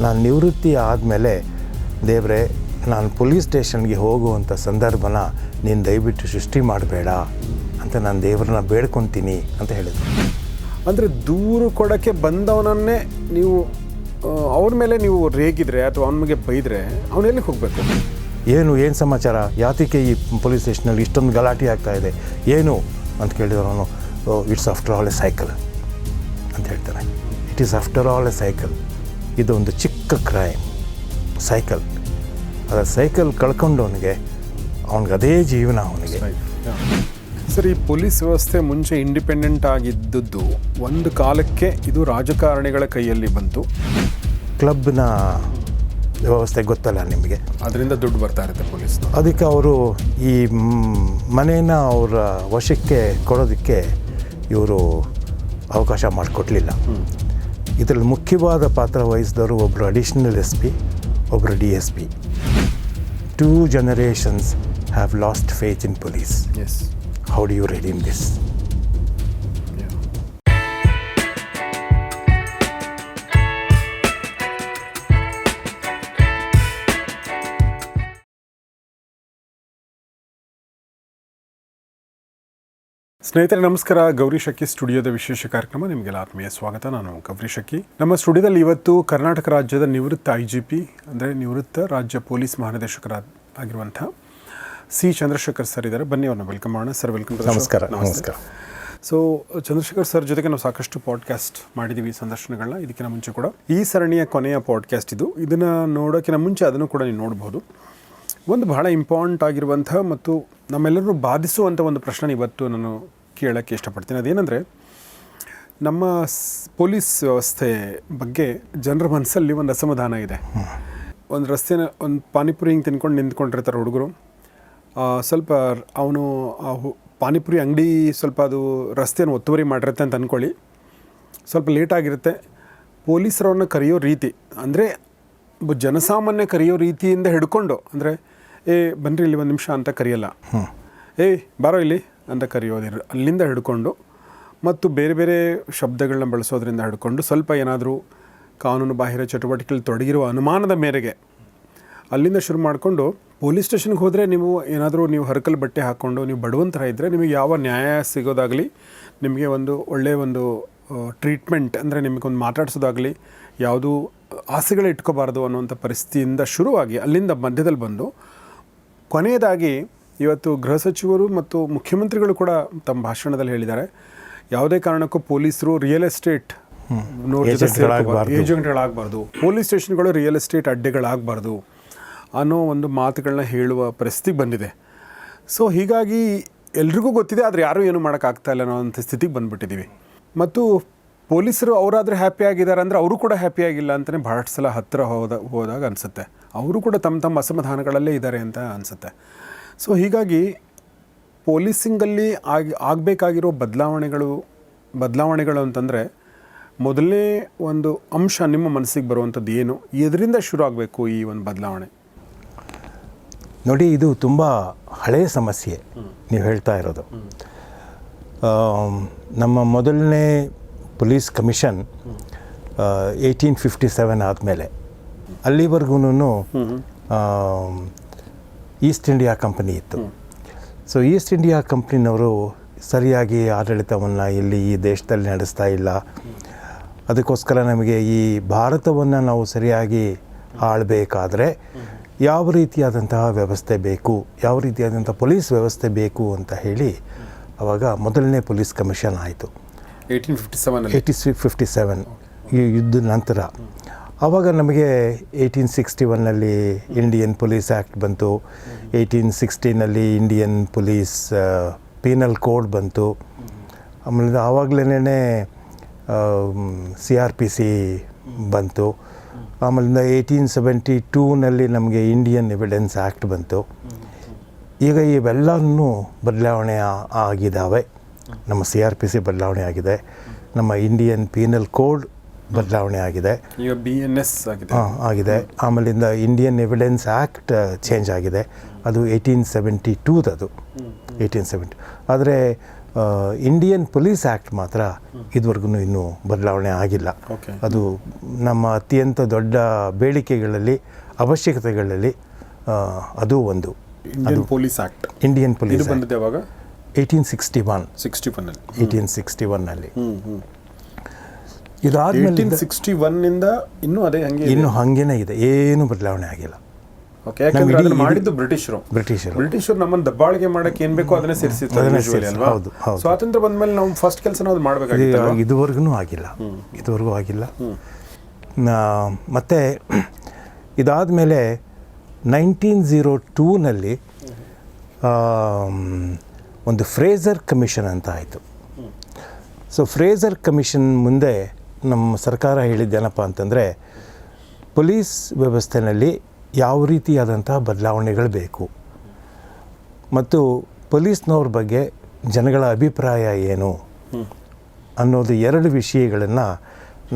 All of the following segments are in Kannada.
ನಾನು ನಿವೃತ್ತಿ ಆದಮೇಲೆ ದೇವರೇ ನಾನು ಪೊಲೀಸ್ ಸ್ಟೇಷನ್ಗೆ ಹೋಗುವಂಥ ಸಂದರ್ಭನ ನೀನು ದಯವಿಟ್ಟು ಸೃಷ್ಟಿ ಮಾಡಬೇಡ ಅಂತ ನಾನು ದೇವ್ರನ್ನ ಬೇಡ್ಕೊತೀನಿ ಅಂತ ಹೇಳಿದ್ರು. ಅಂದರೆ ದೂರು ಕೊಡೋಕ್ಕೆ ಬಂದವನನ್ನೇ ನೀವು ಅವ್ರ ಮೇಲೆ ನೀವು ರೇಗಿದ್ರೆ ಅಥವಾ ಅವನ ಬಗ್ಗೆ ಬೈದರೆ ಅವನೆಲ್ಲಿಗೆ ಹೋಗಬೇಕು? ಏನು ಸಮಾಚಾರ, ಯಾತಕ್ಕೆ ಈ ಪೊಲೀಸ್ ಸ್ಟೇಷನಲ್ಲಿ ಇಷ್ಟೊಂದು ಗಲಾಟೆ ಆಗ್ತಾ ಇದೆ ಏನು ಅಂತ ಕೇಳಿದ್ರು. ಅವನು it's after all a cycle ಅಂತ ಹೇಳ್ತಾನೆ. It is after all a cycle. ಇದು ಒಂದು ಚಿಕ್ಕ ಕ್ರೈಮ್, ಸೈಕಲ್. ಅದರ ಸೈಕಲ್ ಕಳ್ಕೊಂಡವನಿಗೆ ಅವನಿಗೆ ಅದೇ ಜೀವನ ಅವನಿಗೆ. ಸರ್, ಈ ಪೊಲೀಸ್ ವ್ಯವಸ್ಥೆ ಮುಂಚೆ ಇಂಡಿಪೆಂಡೆಂಟ್ ಆಗಿದ್ದದ್ದು ಒಂದು ಕಾಲಕ್ಕೆ ಇದು ರಾಜಕಾರಣಿಗಳ ಕೈಯಲ್ಲಿ ಬಂತು. ಕ್ಲಬ್ನ ವ್ಯವಸ್ಥೆ ಗೊತ್ತಲ್ಲ ನಿಮಗೆ, ಅದರಿಂದ ದುಡ್ಡು ಬರ್ತಾ ಇರುತ್ತೆ ಪೊಲೀಸ್. ಅದಕ್ಕೆ ಅವರು ಈ ಮನೇನ ಅವರ ವಶಕ್ಕೆ ಕೊಡೋದಕ್ಕೆ ಇವರು ಅವಕಾಶ ಮಾಡಿಕೊಡ್ಲಿಲ್ಲ. ಇದರಲ್ಲಿ ಮುಖ್ಯವಾದ ಪಾತ್ರ ವಹಿಸಿದವರು ಒಬ್ಬರು ಅಡಿಷನಲ್ SP, ಒಬ್ಬರು DSP. 2 generations have lost faith in police. Yes. How do you read in this? ಸ್ನೇಹಿತರೆ ನಮಸ್ಕಾರ. ಗೌರಿ ಶಕ್ಕಿ ಸ್ಟುಡಿಯೋದ ವಿಶೇಷ ಕಾರ್ಯಕ್ರಮ ನಿಮಗೆಲ್ಲ ಆತ್ಮೀಯ ಸ್ವಾಗತ. ನಾನು ಗೌರಿ ಶಕ್ಕಿ. ನಮ್ಮ ಸ್ಟುಡಿಯೋದಲ್ಲಿ ಇವತ್ತು ಕರ್ನಾಟಕ ರಾಜ್ಯದ ನಿವೃತ್ತ IGP ಅಂದರೆ ನಿವೃತ್ತ ರಾಜ್ಯ ಪೊಲೀಸ್ ಮಹಾನಿರ್ದೇಶಕರಾಗಿರುವಂಥ C. ಚಂದ್ರಶೇಖರ್ ಸರ್ ಇದ್ದಾರೆ. ಬನ್ನಿ ಅವ್ರನ್ನ ವೆಲ್ಕಮ್ ಮಾಡೋಣ. Sir welcome. ನಮಸ್ಕಾರ. ನಮಸ್ಕಾರ. ಸೊ ಚಂದ್ರಶೇಖರ್ ಸರ್ ಜೊತೆಗೆ ನಾವು ಸಾಕಷ್ಟು ಪಾಡ್ಕಾಸ್ಟ್ ಮಾಡಿದ್ದೀವಿ, ಸಂದರ್ಶನಗಳನ್ನ. ಇದಕ್ಕಿಂತ ಮುಂಚೆ ಕೂಡ ಈ ಸರಣಿಯ ಕೊನೆಯ ಪಾಡ್ಕಾಸ್ಟ್ ಇದು. ಇದನ್ನು ನೋಡೋಕ್ಕಿಂತ ಮುಂಚೆ ಅದನ್ನು ಕೂಡ ನೀವು ನೋಡ್ಬೋದು. ಒಂದು ಬಹಳ ಇಂಪಾರ್ಟೆಂಟ್ ಆಗಿರುವಂಥ ಮತ್ತು ನಮ್ಮೆಲ್ಲರೂ ಬಾಧಿಸುವಂಥ ಒಂದು ಪ್ರಶ್ನೆ ಇವತ್ತು ನಾನು ಕೇಳೋಕ್ಕೆ ಇಷ್ಟಪಡ್ತೀನಿ. ಅದೇನೆಂದರೆ, ನಮ್ಮ ಪೊಲೀಸ್ ವ್ಯವಸ್ಥೆ ಬಗ್ಗೆ ಜನರ ಮನಸ್ಸಲ್ಲಿ ಒಂದು ಅಸಮಾಧಾನ ಇದೆ. ಒಂದು ರಸ್ತೆನ ಒಂದು ಪಾನಿಪುರಿ ಹಿಂಗೆ ತಿನ್ಕೊಂಡು ನಿಂತ್ಕೊಂಡಿರ್ತಾರೆ ಹುಡುಗರು. ಸ್ವಲ್ಪ ಅವನು ಪಾನಿಪುರಿ ಅಂಗಡಿ ಸ್ವಲ್ಪ ಅದು ರಸ್ತೆಯನ್ನು ಒತ್ತುವರಿ ಮಾಡಿರುತ್ತೆ ಅಂತ ಅಂದ್ಕೊಳ್ಳಿ. ಸ್ವಲ್ಪ ಲೇಟಾಗಿರುತ್ತೆ. ಪೊಲೀಸರವ್ರನ್ನ ಕರೆಯೋ ರೀತಿ ಅಂದರೆ ಜನಸಾಮಾನ್ಯ ಕರೆಯೋ ರೀತಿಯಿಂದ ಹಿಡ್ಕೊಂಡು, ಅಂದರೆ ಬನ್ನಿರಿ ಇಲ್ಲಿ ಒಂದು ನಿಮಿಷ ಅಂತ ಕರೆಯಲ್ಲ, ಬಾರೋ ಇಲ್ಲಿ ಅಂತ ಕರೆಯೋದಿರ ಅಲ್ಲಿಂದ ಹಿಡ್ಕೊಂಡು, ಮತ್ತು ಬೇರೆ ಬೇರೆ ಶಬ್ದಗಳನ್ನ ಬಳಸೋದ್ರಿಂದ ಹಿಡ್ಕೊಂಡು ಸ್ವಲ್ಪ ಏನಾದರೂ ಕಾನೂನು ಬಾಹಿರ ಚಟುವಟಿಕೆಯಲ್ಲಿ ತೊಡಗಿರುವ ಅನುಮಾನದ ಮೇರೆಗೆ ಅಲ್ಲಿಂದ ಶುರು ಮಾಡಿಕೊಂಡು ಪೊಲೀಸ್ ಸ್ಟೇಷನ್ಗೆ ಹೋದರೆ ನೀವು ಏನಾದರೂ ನೀವು ಹರಕಲ್ ಬಟ್ಟೆ ಹಾಕ್ಕೊಂಡು ನೀವು ಬಡವಂತರ ಇದ್ದರೆ ನಿಮಗೆ ಯಾವ ನ್ಯಾಯ ಸಿಗೋದಾಗಲಿ, ನಿಮಗೆ ಒಂದು ಒಳ್ಳೆಯ ಒಂದು ಟ್ರೀಟ್ಮೆಂಟ್ ಅಂದರೆ ನಿಮಗೊಂದು ಮಾತಾಡಿಸೋದಾಗಲಿ ಯಾವುದೂ ಆಸೆಗಳೇ ಇಟ್ಕೋಬಾರ್ದು ಅನ್ನುವಂಥ ಪರಿಸ್ಥಿತಿಯಿಂದ ಶುರುವಾಗಿ ಅಲ್ಲಿಂದ ಮಧ್ಯದಲ್ಲಿ ಬಂದು ಕೊನೆಯದಾಗಿ ಇವತ್ತು ಗೃಹ ಸಚಿವರು ಮತ್ತು ಮುಖ್ಯಮಂತ್ರಿಗಳು ಕೂಡ ತಮ್ಮ ಭಾಷಣದಲ್ಲಿ ಹೇಳಿದ್ದಾರೆ, ಯಾವುದೇ ಕಾರಣಕ್ಕೂ ಪೊಲೀಸರು ರಿಯಲ್ ಎಸ್ಟೇಟ್ ಏಜೆಂಟ್ಗಳಾಗಬಾರ್ದು, ಪೊಲೀಸ್ ಸ್ಟೇಷನ್ಗಳು ರಿಯಲ್ ಎಸ್ಟೇಟ್ ಅಡ್ಡೆಗಳಾಗಬಾರ್ದು ಅನ್ನೋ ಒಂದು ಮಾತುಗಳನ್ನ ಹೇಳುವ ಪರಿಸ್ಥಿತಿಗೆ ಬಂದಿದೆ. ಸೊ ಹೀಗಾಗಿ ಎಲ್ರಿಗೂ ಗೊತ್ತಿದೆ, ಆದರೆ ಯಾರೂ ಏನೂ ಮಾಡೋಕ್ಕಾಗ್ತಾ ಇಲ್ಲ ಅನ್ನೋಂಥ ಸ್ಥಿತಿಗೆ ಬಂದುಬಿಟ್ಟಿದ್ದೀವಿ. ಮತ್ತು ಪೊಲೀಸರು ಅವರಾದರೆ ಹ್ಯಾಪಿ ಆಗಿದ್ದಾರೆ ಅಂದರೆ ಅವರು ಕೂಡ ಹ್ಯಾಪಿ ಆಗಿಲ್ಲ ಅಂತಲೇ ಭಾಳಷ್ಟು ಸಲ ಹತ್ತಿರ ಹೋದಾಗ ಅನಿಸುತ್ತೆ. ಅವರು ಕೂಡ ತಮ್ಮ ಅಸಮಾಧಾನಗಳಲ್ಲೇ ಇದ್ದಾರೆ ಅಂತ ಅನಿಸುತ್ತೆ. ಸೊ ಹೀಗಾಗಿ ಪೊಲೀಸಿಂಗಲ್ಲಿ ಆಗಬೇಕಾಗಿರೋ ಬದಲಾವಣೆಗಳು ಅಂತಂದರೆ, ಮೊದಲನೇ ಒಂದು ಅಂಶ ನಿಮ್ಮ ಮನಸ್ಸಿಗೆ ಬರುವಂಥದ್ದು ಏನು, ಎದರಿಂದ ಶುರು ಆಗಬೇಕು ಈ ಒಂದು ಬದಲಾವಣೆ? ನೋಡಿ, ಇದು ತುಂಬ ಹಳೆಯ ಸಮಸ್ಯೆ ನೀವು ಹೇಳ್ತಾ ಇರೋದು. ನಮ್ಮ ಮೊದಲನೇ ಪೊಲೀಸ್ ಕಮಿಷನ್ 1857 ಆದಮೇಲೆ ಅಲ್ಲಿವರೆಗೂ ಈಸ್ಟ್ ಇಂಡಿಯಾ ಕಂಪನಿ ಇತ್ತು. ಸೊ ಈಸ್ಟ್ ಇಂಡಿಯಾ ಕಂಪ್ನಿನವರು ಸರಿಯಾಗಿ ಆಡಳಿತವನ್ನು ಇಲ್ಲಿ ಈ ದೇಶದಲ್ಲಿ ನಡೆಸ್ತಾ ಇಲ್ಲ. ಅದಕ್ಕೋಸ್ಕರ ನಮಗೆ ಈ ಭಾರತವನ್ನು ನಾವು ಸರಿಯಾಗಿ ಆಳಬೇಕಾದ್ರೆ ಯಾವ ರೀತಿಯಾದಂತಹ ವ್ಯವಸ್ಥೆ ಬೇಕು, ಯಾವ ರೀತಿಯಾದಂಥ ಪೊಲೀಸ್ ವ್ಯವಸ್ಥೆ ಬೇಕು ಅಂತ ಹೇಳಿ ಆವಾಗ ಮೊದಲನೇ ಪೊಲೀಸ್ ಕಮಿಷನ್ ಆಯಿತು 1857 ಈ ಯುದ್ಧದ ನಂತರ. ಆವಾಗ ನಮಗೆ 1861ನಲ್ಲಿ ಇಂಡಿಯನ್ ಪೊಲೀಸ್ ಆ್ಯಕ್ಟ್ ಬಂತು, 1860ನಲ್ಲಿ ಇಂಡಿಯನ್ ಪೊಲೀಸ್ ಪೀನಲ್ ಕೋಡ್ ಬಂತು. ಆಮೇಲೆ ಆವಾಗಲೇ CRPC ಬಂತು. ಆಮೇಲಿಂದ 1872ನಲ್ಲಿ ನಮಗೆ ಇಂಡಿಯನ್ ಎವಿಡೆನ್ಸ್ ಆ್ಯಕ್ಟ್ ಬಂತು. ಈಗ ಇವೆಲ್ಲವೂ ಬದಲಾವಣೆ ಆಗಿದ್ದಾವೆ. ನಮ್ಮ CRPC ಬದಲಾವಣೆ ಆಗಿದೆ, ನಮ್ಮ ಇಂಡಿಯನ್ ಪೀನಲ್ ಕೋಡ್ ಬದಲಾವಣೆ ಆಗಿದೆ, ಈಗ BNS ಆಗಿದೆ. ಆಮೇಲಿಂದ ಇಂಡಿಯನ್ ಎವಿಡೆನ್ಸ್ ಆ್ಯಕ್ಟ್ ಚೇಂಜ್ ಆಗಿದೆ, ಅದು 1872 ಅದು 1870. ಆದರೆ ಇಂಡಿಯನ್ ಪೊಲೀಸ್ ಆ್ಯಕ್ಟ್ ಮಾತ್ರ ಇದುವರೆಗೂ ಇನ್ನೂ ಬದಲಾವಣೆ ಆಗಿಲ್ಲ. ಓಕೆ. ಅದು ನಮ್ಮ ಅತ್ಯಂತ ದೊಡ್ಡ ಬೇಡಿಕೆಗಳಲ್ಲಿ, ಅವಶ್ಯಕತೆಗಳಲ್ಲಿ ಅದು ಒಂದು. ಇಂಡಿಯನ್ ಪೊಲೀಸ್ ಆ್ಯಕ್ಟ್, ಇಂಡಿಯನ್ ಇದು ಪೊಲೀಸ್ ಬಂದಿದೆ ಯಾವಾಗ? 1861ನಲ್ಲಿ. ಇದಾದ್ಮೇಲೆ 1861 ಇನ್ನೂ ಅದೇ ಹಂಗೆ ಇದೆ? ಇನ್ನು ಹಾಗೇನೇ ಇದೆ, ಏನು ಬದಲಾವಣೆ ಆಗಿಲ್ಲ. ಓಕೆ, ಯಾಕಂದ್ರೆ ಅದನ್ನ ಮಾಡಿದ್ದು ಬ್ರಿಟಿಷರು ನಮ್ಮನ್ನು ದಬ್ಬಾಳಿಕೆ ಮಾಡಕ್ಕೆ ಏನ್ ಬೇಕೋ ಅದನ್ನೇ ಸೇರಿಸಿರ್ತಾರೆ ಅಲ್ವಾ? ಹೌದು, ಹೌದು. ಸ್ವಾತಂತ್ರ್ಯ ಬಂದ್ಮೇಲೆ ನಾವು ಫಸ್ಟ್ ಕೆಲಸ ನಾವು ಮಾಡಬೇಕಾಗಿತ್ತು. ಇದುವರೆಗೂ ಆಗಿಲ್ಲ. ಮತ್ತು ಇದಾದಮೇಲೆ 1902ನಲ್ಲಿ ಒಂದು ಫ್ರೇಸರ್ ಕಮಿಷನ್ ಅಂತ ಆಯಿತು. ಸೊ ಫ್ರೇಸರ್ ಕಮಿಷನ್ ಮುಂದೆ ನಮ್ಮ ಸರ್ಕಾರ ಹೇಳಿದ್ದೇನಪ್ಪ ಅಂತಂದರೆ, ಪೊಲೀಸ್ ವ್ಯವಸ್ಥೆಯಲ್ಲಿ ಯಾವ ರೀತಿಯಾದಂಥ ಬದಲಾವಣೆಗಳು ಬೇಕು ಮತ್ತು ಪೊಲೀಸ್ನವ್ರ ಬಗ್ಗೆ ಜನಗಳ ಅಭಿಪ್ರಾಯ ಏನು ಅನ್ನೋದು 2 ವಿಷಯಗಳನ್ನು